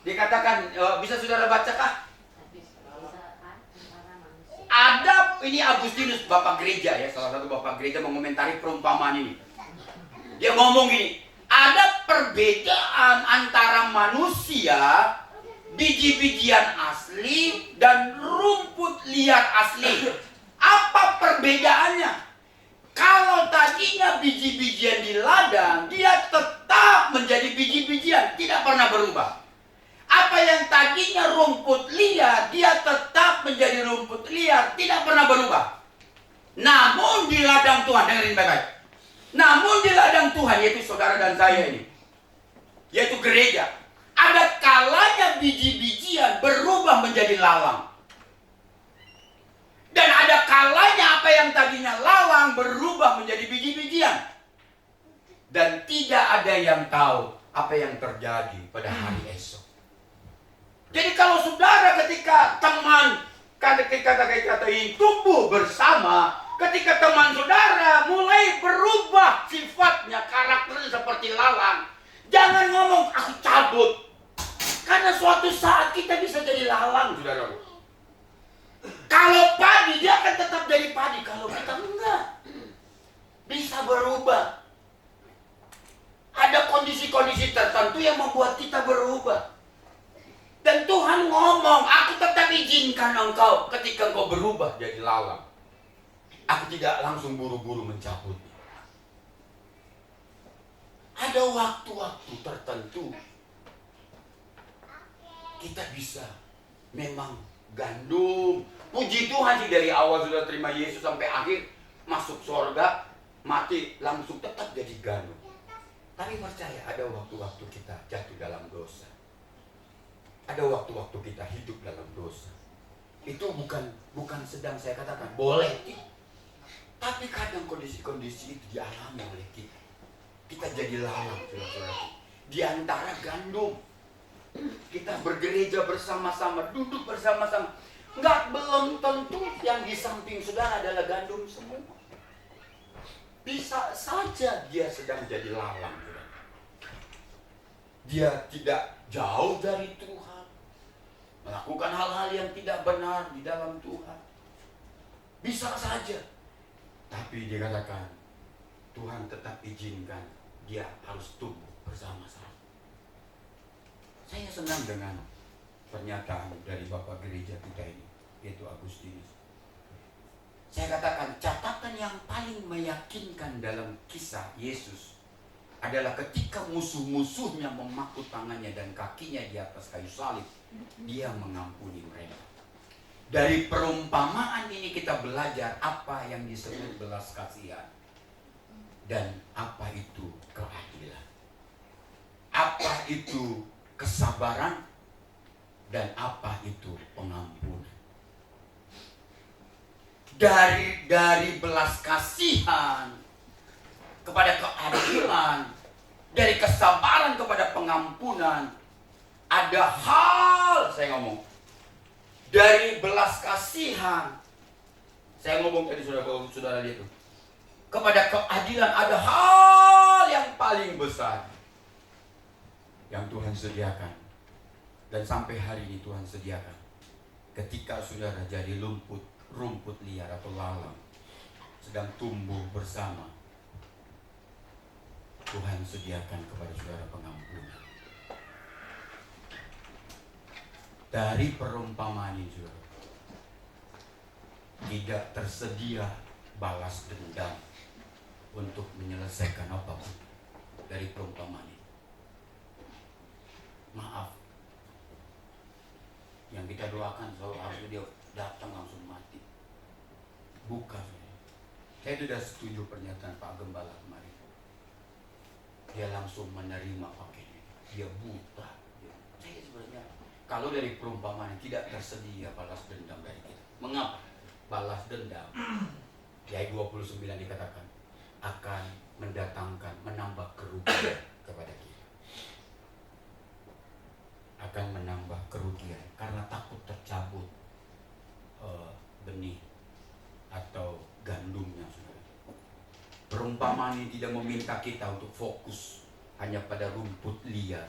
[SPEAKER 3] Dikatakan, bisa saudara bacakah? Ada, ini Agustinus, bapak gereja ya, salah satu bapak gereja mengomentari perumpamaan ini. Dia ngomong gini, ada perbedaan antara manusia, biji-bijian asli, dan rumput liar asli. Apa perbedaannya? Kalau tadinya biji-bijian di ladang, dia tetap menjadi biji-bijian, tidak pernah berubah. Apa yang tadinya rumput liar, dia tetap menjadi rumput liar, tidak pernah berubah. Namun di ladang Tuhan, dengerin baik-baik. Namun di ladang Tuhan, yaitu saudara dan saya ini, yaitu gereja, ada kalanya biji-bijian berubah menjadi lalang. Dan ada kalanya apa yang tadinya lalang berubah menjadi biji-bijian. Dan tidak ada yang tahu apa yang terjadi pada hari esok. Jadi kalau saudara ketika teman, ketika ini tumbuh bersama, ketika teman saudara mulai berubah sifatnya, karakternya seperti lalang, jangan ngomong aku cabut. Karena suatu saat kita bisa jadi lalang, saudara. Kalau padi, dia akan tetap jadi padi. Kalau kita enggak, bisa berubah. Ada kondisi-kondisi tertentu yang membuat kita berubah. Dan Tuhan ngomong, aku tetap izinkan engkau ketika engkau berubah jadi lalang. Aku tidak langsung buru-buru mencabutnya. Ada waktu-waktu tertentu kita bisa memang gandum. Puji Tuhan sih, dari awal sudah terima Yesus sampai akhir masuk surga, mati langsung tetap jadi gandum. Tapi percaya ada waktu-waktu kita jatuh dalam dosa. Ada waktu-waktu kita hidup dalam dosa. Itu bukan sedang saya katakan boleh, tapi kadang kondisi-kondisi itu dialami oleh kita. Kita jadi lalang, saudara-saudara. Di antara gandum, kita bergereja bersama-sama, duduk bersama-sama. Belum tentu yang di samping saudara adalah gandum semua. Bisa saja dia sedang jadi lalang, saudara. Dia tidak jauh dari Tuhan, melakukan hal-hal yang tidak benar di dalam Tuhan. Bisa saja. Tapi dikatakan Tuhan tetap izinkan dia harus tumbuh bersama-sama. Saya senang dengan pernyataan dari Bapak Gereja kita ini, yaitu Agustinus. Saya katakan catatan yang paling meyakinkan dalam kisah Yesus adalah ketika musuh-musuhnya memakut tangannya dan kakinya di atas kayu salib, dia mengampuni mereka. Dari perumpamaan ini kita belajar apa yang disebut belas kasihan dan apa itu keadilan, apa itu kesabaran, dan apa itu pengampunan. Dari belas kasihan kepada keadilan, dari kesabaran kepada pengampunan, ada hal, saya ngomong, dari belas kasihan, saya ngomong tadi saudara lihat tuh, kepada keadilan ada hal yang paling besar yang Tuhan sediakan. Dan sampai hari ini Tuhan sediakan. Ketika saudara jadi rumput liar atau lalang, sedang tumbuh bersama, Tuhan sediakan kepada saudara pengampunan. Dari perumpamaan ini, saudara, tidak tersedia balas dendam untuk menyelesaikan apapun dari perumpamaan ini. Maaf, yang kita doakan selalu harusnya dia datang langsung mati. Bukan. Saya tidak setuju pernyataan Pak Gembala kemarin. Dia langsung menerima pakainya. Dia buta. Saya sebenarnya, kalau dari perumpamaan tidak tersedia balas dendam dari kita. Mengapa? Balas dendam, di ayat 29 dikatakan akan menambah kerugian kepada kita. Akan menambah kerugian karena takut tercabut benih atau gandumnya, saudara. Perumpamaan ini tidak meminta kita untuk fokus hanya pada rumput liar.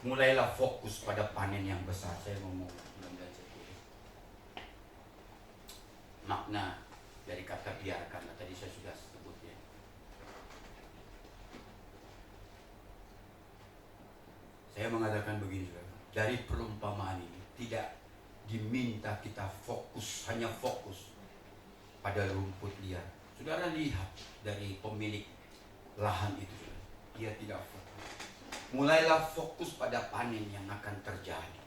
[SPEAKER 3] Mulailah fokus pada panen yang besar. Saya ngomong makna dari kata biarkan, tadi saya sudah sebut ya. Saya mengatakan begini, saudara. Dari perumpamaan ini tidak diminta kita fokus, hanya fokus pada rumput liar. Saudara lihat dari pemilik lahan itu, saudara. Dia tidak fokus. Mulailah fokus pada panen yang akan terjadi.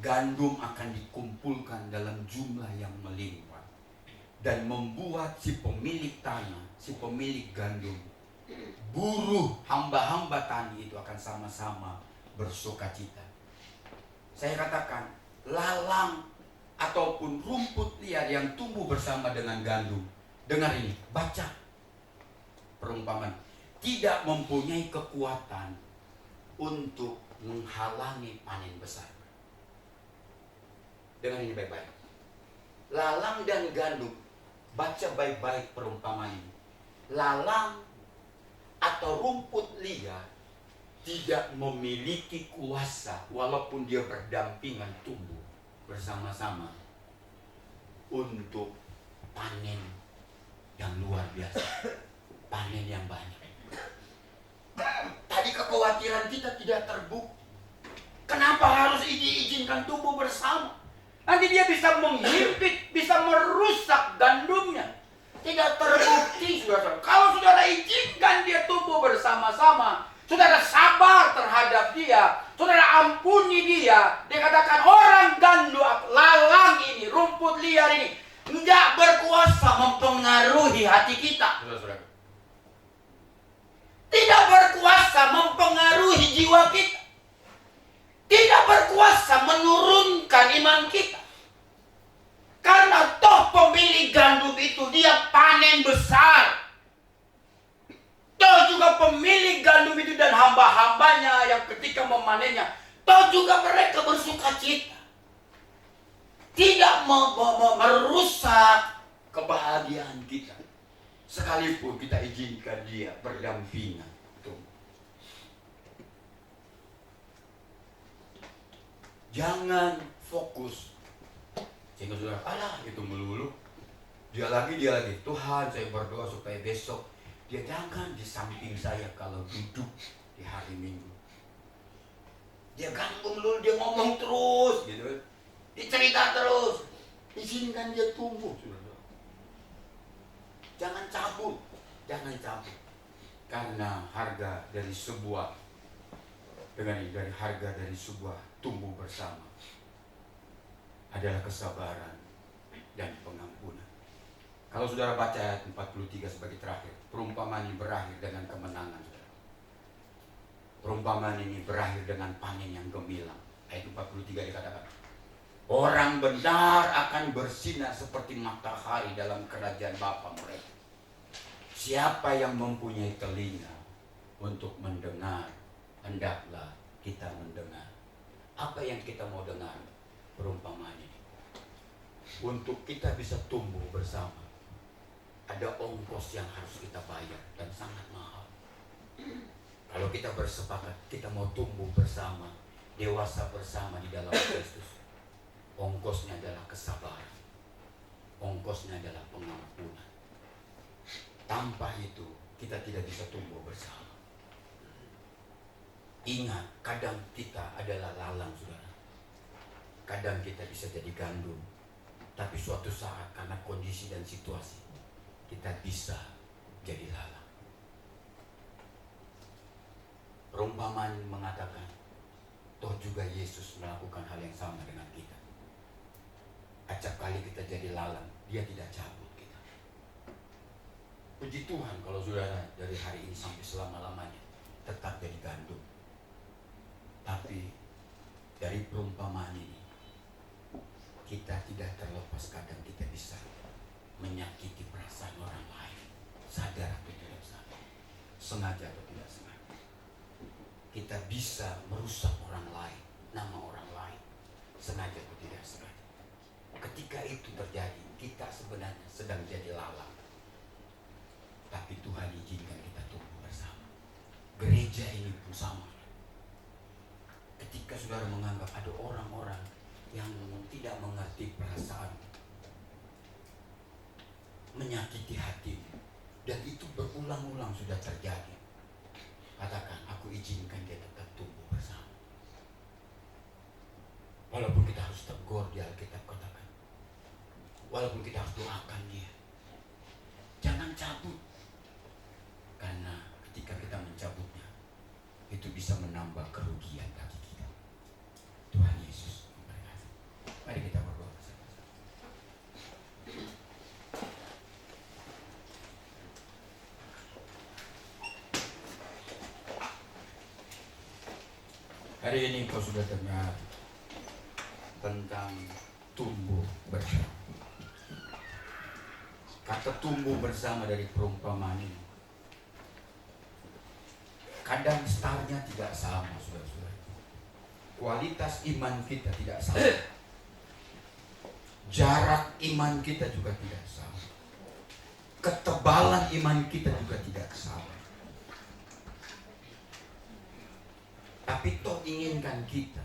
[SPEAKER 3] Gandum akan dikumpulkan dalam jumlah yang melimpah dan membuat si pemilik tanah, si pemilik gandum, buruh, hamba-hamba tani itu akan sama-sama bersukacita. Saya katakan, lalang ataupun rumput liar yang tumbuh bersama dengan gandum, dengar ini, baca perumpamaan, tidak mempunyai kekuatan untuk menghalangi panen besar. Dengar ini baik-baik. Lalang dan gandum, baca baik-baik perumpamaan ini. Lalang atau rumput liar tidak memiliki kuasa walaupun dia berdampingan tumbuh bersama-sama untuk panen yang luar biasa, panen yang banyak. Tadi kekhawatiran kita tidak terbukti. Kenapa harus diizinkan tumbuh bersama? Nanti dia bisa menghimpit, bisa merusak gandumnya. Tidak terbukti, saudara. Kalau saudara izinkan dia tumbuh bersama-sama, saudara sabar terhadap dia, saudara ampuni dia. Dikatakan orang gandum, lalang ini, rumput liar ini, tidak berkuasa mempengaruhi hati kita. Saudara. Tidak berkuasa mempengaruhi jiwa kita. Tidak berkuasa menurunkan iman kita. Karena toh pemilik gandum itu dia panen besar. Toh juga pemilik gandum itu dan hamba-hambanya yang ketika memanennya, toh juga mereka bersukacita. Tidak merusak kebahagiaan kita. Sekalipun kita izinkan dia berdampingan. Jangan fokus. Sehingga saudara, alah itu melulu. Dia lagi. Tuhan, saya berdoa supaya besok dia jangan di samping saya kalau duduk di hari Minggu. Dia ganggu melulu, dia ngomong terus gitu. Dia cerita terus. Izinkan dia tumbuh, saudara. Jangan cabut. Karena harga dari sebuah dari harga dari sebuah tumbuh bersama adalah kesabaran dan pengampunan. Kalau saudara baca ayat 43 sebagai terakhir, perumpamaan ini berakhir dengan kemenangan, saudara. Perumpamaan ini berakhir dengan panen yang gemilang. Ayat 43 dikatakan, orang benar akan bersinar seperti matahari dalam kerajaan Bapa mereka. Siapa yang mempunyai telinga untuk mendengar, hendaklah kita mendengar. Apa yang kita mau dengar? Perumpamaan ini. Untuk kita bisa tumbuh bersama, ada ongkos yang harus kita bayar dan sangat mahal. Kalau kita bersepakat, kita mau tumbuh bersama, dewasa bersama di dalam Kristus, ongkosnya adalah kesabaran. Ongkosnya adalah pengampunan. Tanpa itu, kita tidak bisa tumbuh bersama. Ingat, kadang kita adalah lalang, saudara. Kadang kita bisa jadi gandum. Tapi suatu saat karena kondisi dan situasi, kita bisa jadi lalang. Perumpamaan mengatakan, toh juga Yesus melakukan hal yang sama dengan kita. Acap kali kita jadi lalang, dia tidak cabut kita. Puji Tuhan kalau saudara dari hari ini sampai selama-lamanya tetap jadi gandum. Tapi dari perumpamaan ini kita tidak terlepas, kadang kita bisa menyakiti perasaan orang lain, sadar atau tidak sadar, sengaja atau tidak sengaja. Kita bisa merusak orang lain, nama orang lain, sengaja atau tidak sengaja. Ketika itu terjadi, kita sebenarnya sedang jadi lalang. Tapi Tuhan izinkan kita tumbuh bersama. Gereja ini pun sama. Ketika saudara menganggap ada orang-orang yang tidak mengerti perasaan, menyakiti hatimu, dan itu berulang-ulang sudah terjadi, katakan, aku izinkan dia tetap tumbuh bersama. Walaupun kita harus tegur di Alkitab, katakan, walaupun kita harus doakan dia, jangan cabut. Karena ketika kita mencabutnya, itu bisa menambah kerugian bagi kita. Tuhan Yesus memberkati. Mari kita berdoa bersama-sama. Hari ini kau sudah dengar tentang tumbuh bersama. Kata tumbuh bersama dari perumpamaan ini, kadang startnya tidak sama, saudara-saudara. Kualitas iman kita tidak sama. Jarak iman kita juga tidak sama. Ketebalan iman kita juga tidak sama. Tapi toh inginkan kita,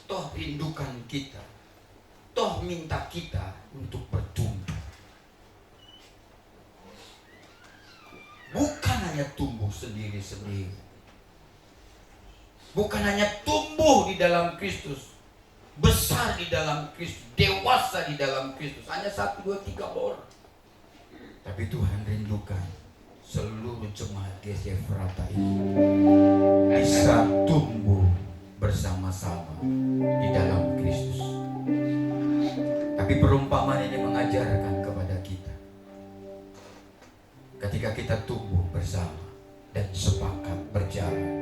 [SPEAKER 3] toh rindukan kita, toh minta kita untuk bertumbuh. Bukan hanya tumbuh sendiri-sendiri, bukan hanya tumbuh di dalam Kristus, besar di dalam Kristus, dewasa di dalam Kristus, hanya 1, 2, 3 orang. Tapi Tuhan rindukan seluruh jemaat GCF Frata ini bisa tumbuh bersama-sama di dalam Kristus. Tapi perumpamaan ini mengajarkan kepada kita, ketika kita tumbuh bersama dan sepakat berjalan,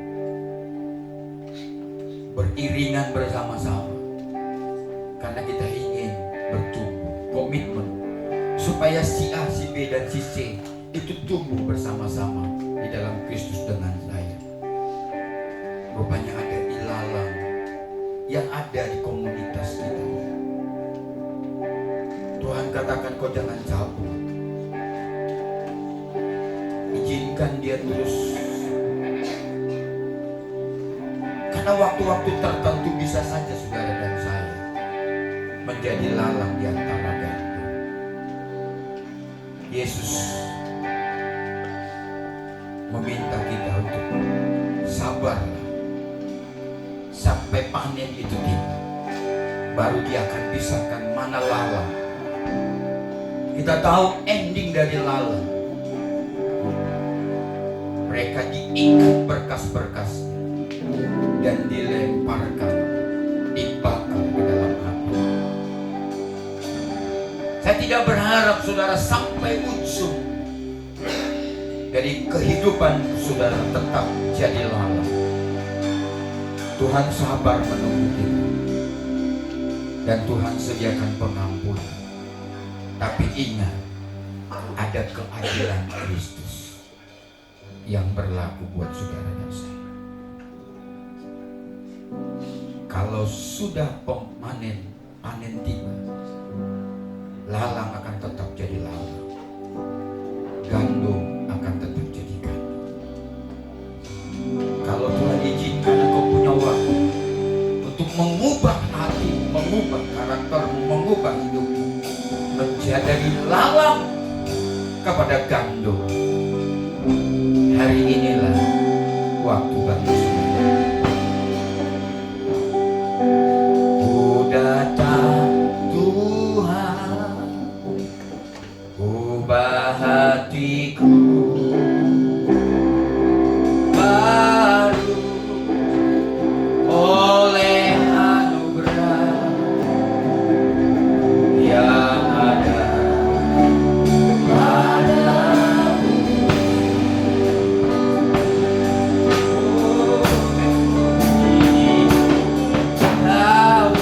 [SPEAKER 3] beriringan bersama-sama, karena kita ingin bertumbuh, komitmen supaya si A, si B, dan si C itu tumbuh bersama-sama di dalam Kristus dengan saya. Rupanya ada ilalang yang ada di komunitas kita. Tuhan katakan, kau jangan cabut. Izinkan dia terus. Karena waktu-waktu tertentu bisa saja saudara dan saya menjadi lalang di antara gandum. Yesus meminta kita untuk sabarlah sampai panen itu tiba, baru dia akan pisahkan mana lalang. Kita tahu ending dari lalang, mereka diikat berkas-berkas dan dilemparkan, dibakar ke dalam api. Saya tidak berharap saudara sampai ujung dari kehidupan saudara tetap jadi lalang. Tuhan sabar menunggu kita, dan Tuhan sediakan pengampunan. Tapi ingat, ada keadilan Kristus yang berlaku buat saudara dan saya. Kalau sudah panen tiba, lalang akan tetap jadi lalang, gandum akan tetap jadi gandum. Kalau Tuhan izinkan engkau punya waktu untuk mengubah hati, mengubah karaktermu, mengubah hidupmu menjadi dari lalang kepada gandum, hari inilah waktu bagi saudara. Ku datang Tuhan, ubah hatiku baru oleh anugerah yang ada padamu. Ini tahu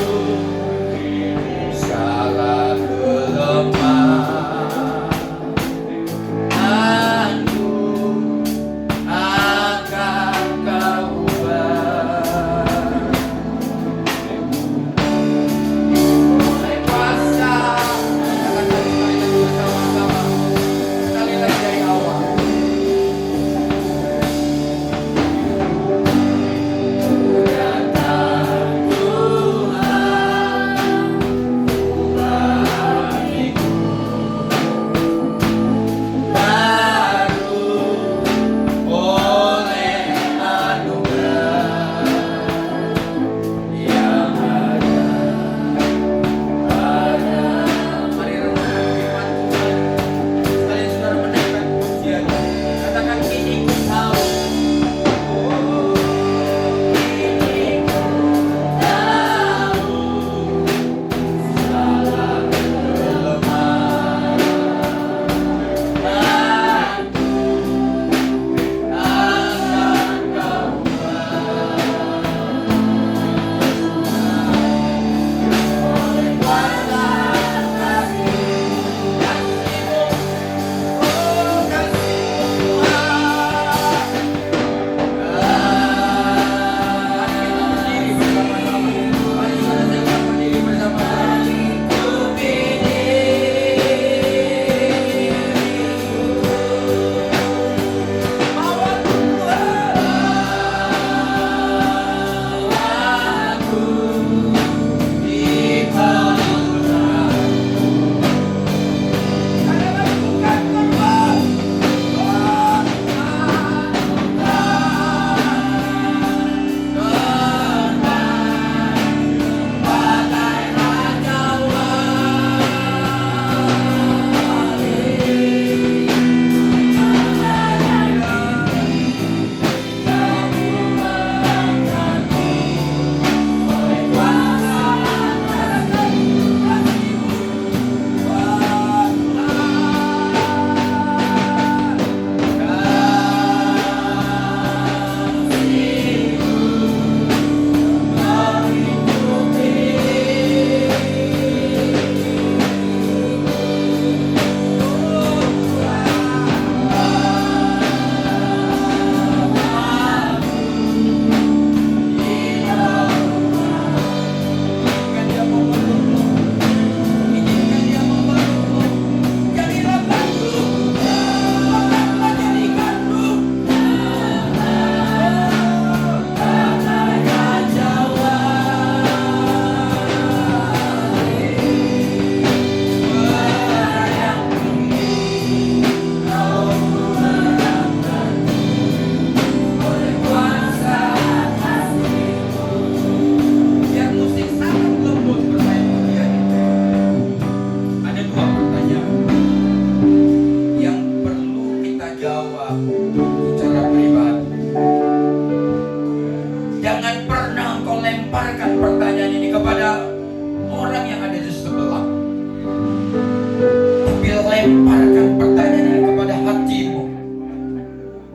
[SPEAKER 3] lemparkan pertanyaan kepada hatimu,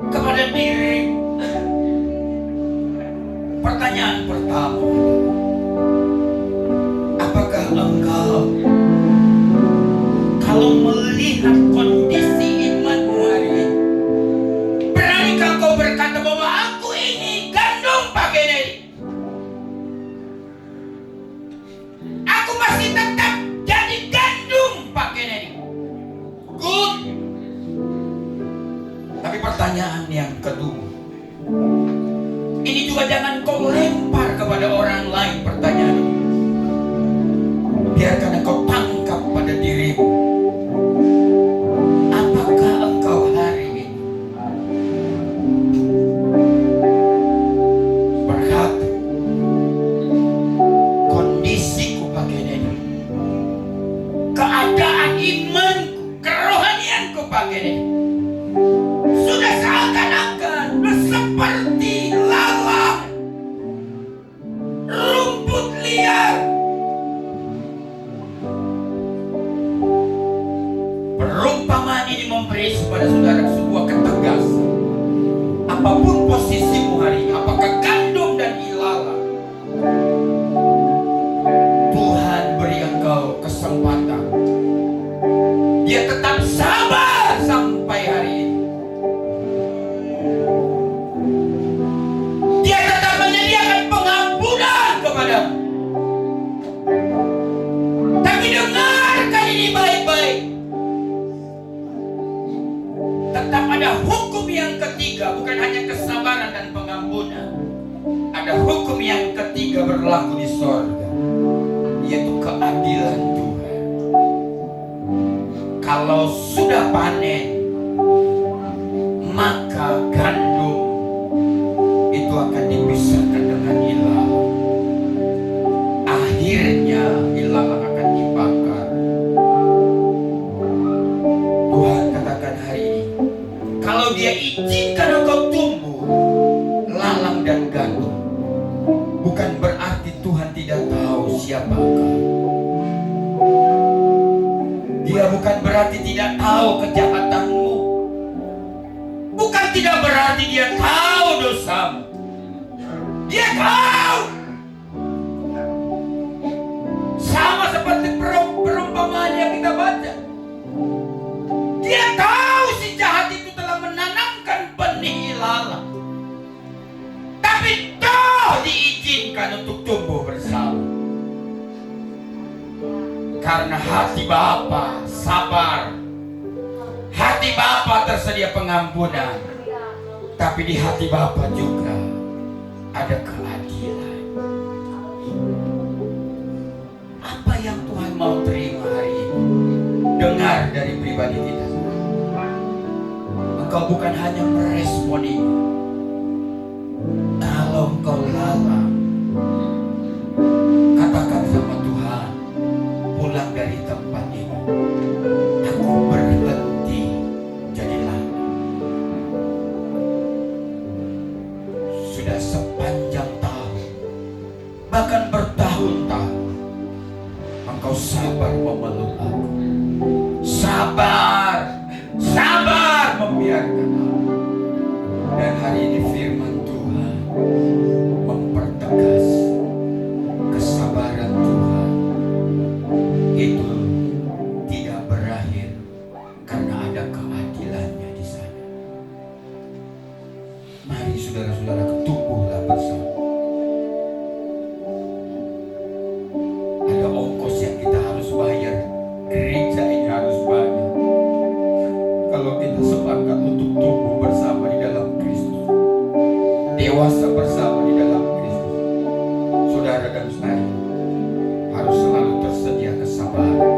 [SPEAKER 3] kepada dirimu. Pertanyaan pertama, apakah engkau kalau melihat kondisi imanmu hari ini, beranikah kau berkata bahwa aku ini gandum Pak Kennedy? Aku masih tetap jadi gandum Pak Kennedy. Good. Tapi pertanyaan yang kedua, ini juga jangan kau lempar kepada orang lain pertanyaan ini. Biarkan engkau tangkap pada dirimu. Apakah engkau hari ini berkata, kondisiku Pak Kennedy, keadaan imanku, kerohanianku Pak Kennedy, sudah seakan-akan seperti lalang, rumput liar. Perumpamaan ini memberi kepada saudara sebuah ketegasan. Apapun posisimu hari ini, apakah gandum dan ilalang, Tuhan beri engkau kesempatan. Dia tetap sabar sampai hari ini. Dia tetap menyediakan pengampunan kepadamu. Tapi dengarkan ini baik-baik. Tetap ada hukum yang ketiga, bukan hanya kesabaran dan pengampunan. Ada hukum yang ketiga berlaku di sorga, yaitu keadilan Tuhan. Kalau sudah panen, maka gandum itu akan dipisahkan dengan ilalang. Akhirnya ilalang akan dibakar. Tuhan katakan hari ini, kalau Dia izinkan engkau tumbuh lalang dan gandum, bukan berarti Tuhan tidak tahu siapa engkau. Dia bukan berarti tidak tahu kejahatanmu, bukan tidak berarti Dia tahu dosamu. Dia tahu. Sama seperti perumpamaan yang kita baca. Dia tahu si jahat itu telah menanamkan benih ilalang, tapi toh diizinkan untuk tumbuh bersama. Karena hati Bapa sabar, hati Bapa tersedia pengampunan, tapi di hati Bapa juga ada keadilan. Apa yang Tuhan mau terima hari ini? Dengar dari pribadi kita. Engkau bukan hanya meresponi. Kalau engkau lalang, katakan sama Tuhan, pulang dari tempat ini, aku berhenti jadi lalang. Sudah sepanjang tahun, bahkan bertahun-tahun, engkau sabar memeluk aku. Sabar membiarkan aku. Dan hari ini firman Tuhan mempertegas kesabaran Tuhan itu tidak berakhir karena ada keadilannya di sana. Mari saudara-saudara, tumbuhlah bersama. Ada ongkos yang kita harus bayar. Gereja ini harus banyak. Kalau kita sepakat untuk tumbuh bersama di dalam Kristus, dewasa bersama di dalam Kristus, saudara dan saya harus selalu tersedia kesabaran,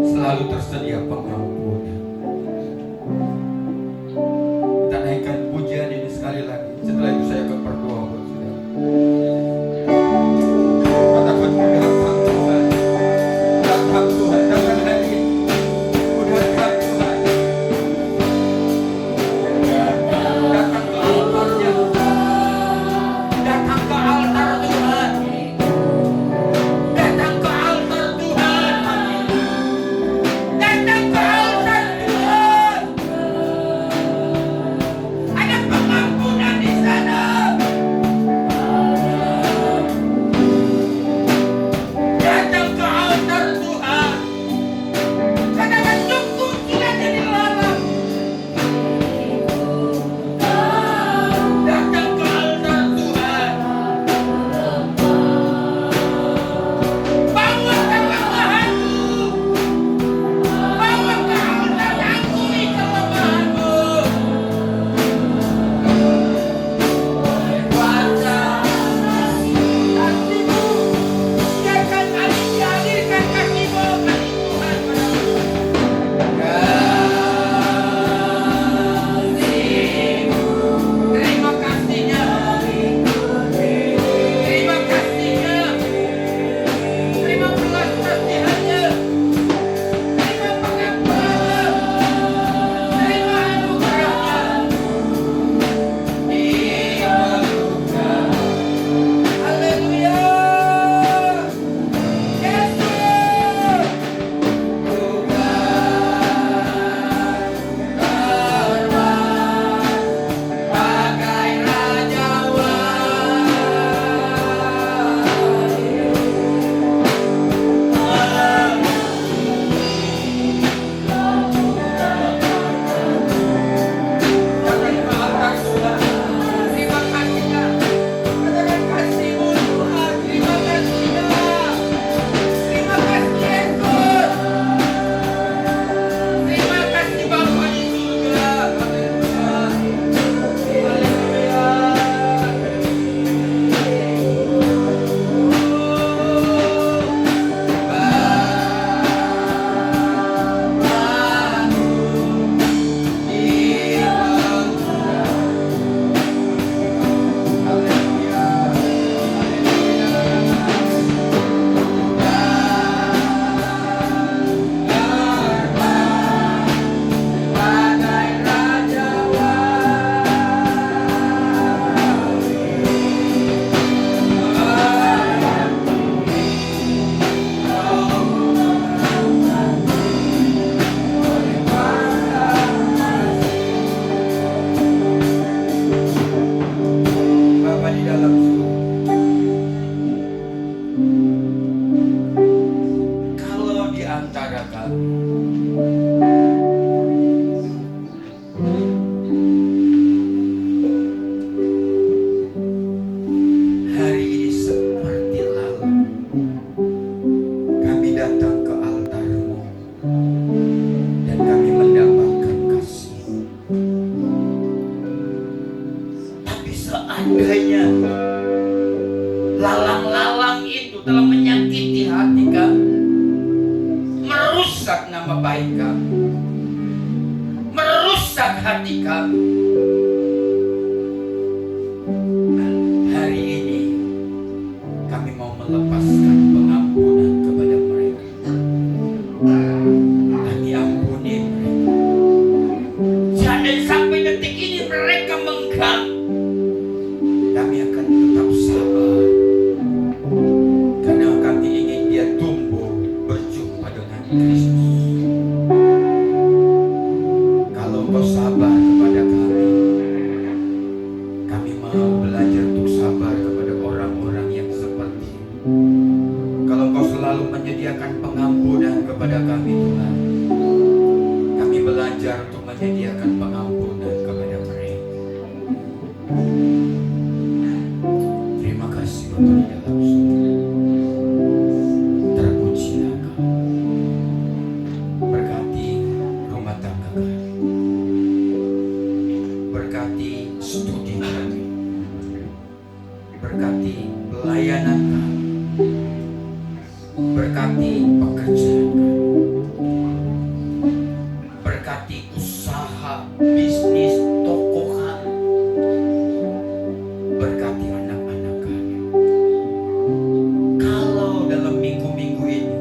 [SPEAKER 3] selalu tersedia pengampunan. Kita naikkan pujian ini sekali lagi. Setelah itu saya akan berdoa buat saudara. Katakan, datang Tuhan, datang Tuhan, datang hari ini. Datang Tuhan, datang ke altarnya, datang ke altar Tuhan, datang ke altar Tuhan, datang ke kami. Hari ini seperti lalu, kami datang ke altar-Mu dan kami mendapatkan kasih. Tapi seandainya lalang-lalang itu telah menyakiti hati kami, merusak nama baik kami, merusak hati kami, hari ini kami mau melepaskan pengampunan kepada mereka. Kami ampuni mereka. Jangan sampai detik ini mereka mengganggu. Kami akan tetap sabar, karena kami ingin dia tumbuh berjumpa dengan Kristus. Kalau Kau sabar kepada kami mau belajar untuk sabar kepada orang-orang yang seperti ini. Kalau Kau selalu menyediakan pengampunan kepada kami, Tuhan, kami belajar untuk menyediakan pengampunan kepada mereka. Terima kasih Bapa di dalam surga. Terpujilah Kau. Berkati rumah tangga kami, berkati studi kami, berkati pelayanan kami, berkati pekerjaan kami, berkati usaha, bisnis, toko kami, berkati anak-anak kami. Kalau dalam minggu-minggu ini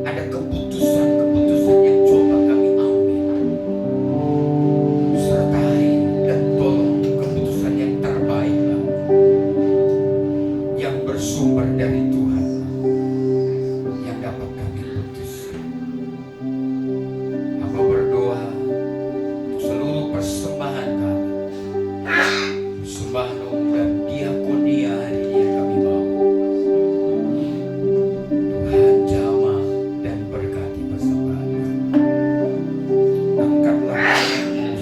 [SPEAKER 3] ada keputusan-keputusan yang coba kami ambil, sertai dan tolong keputusan yang terbaik yang bersumber dari Tuhan yang dapat kami putuskan. Hamba berdoa untuk seluruh persembahan kami, persembahan umum dan diakonia hari ini yang kami bawa. Tuhan jamah dan berkati persembahan kami. Angkatlah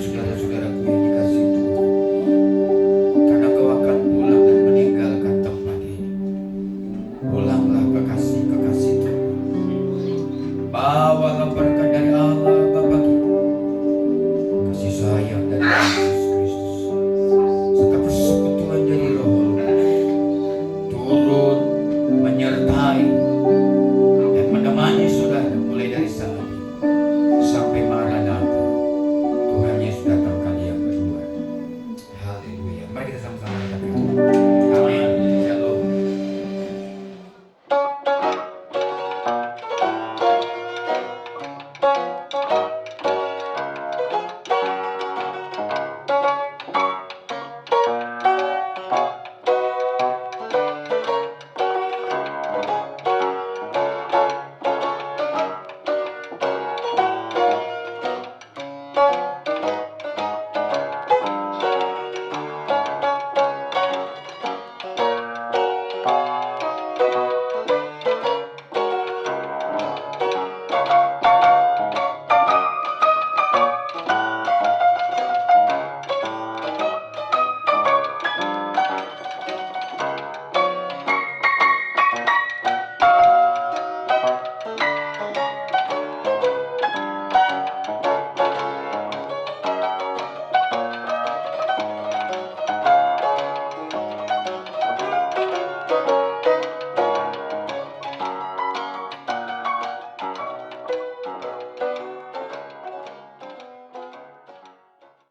[SPEAKER 3] saudara-saudaraku yang dikasih Tuhan, karena Kau akan pulang dan meninggalkan tempat ini. Pulanglah kekasih-kekasih Tuhan, bawalah berkat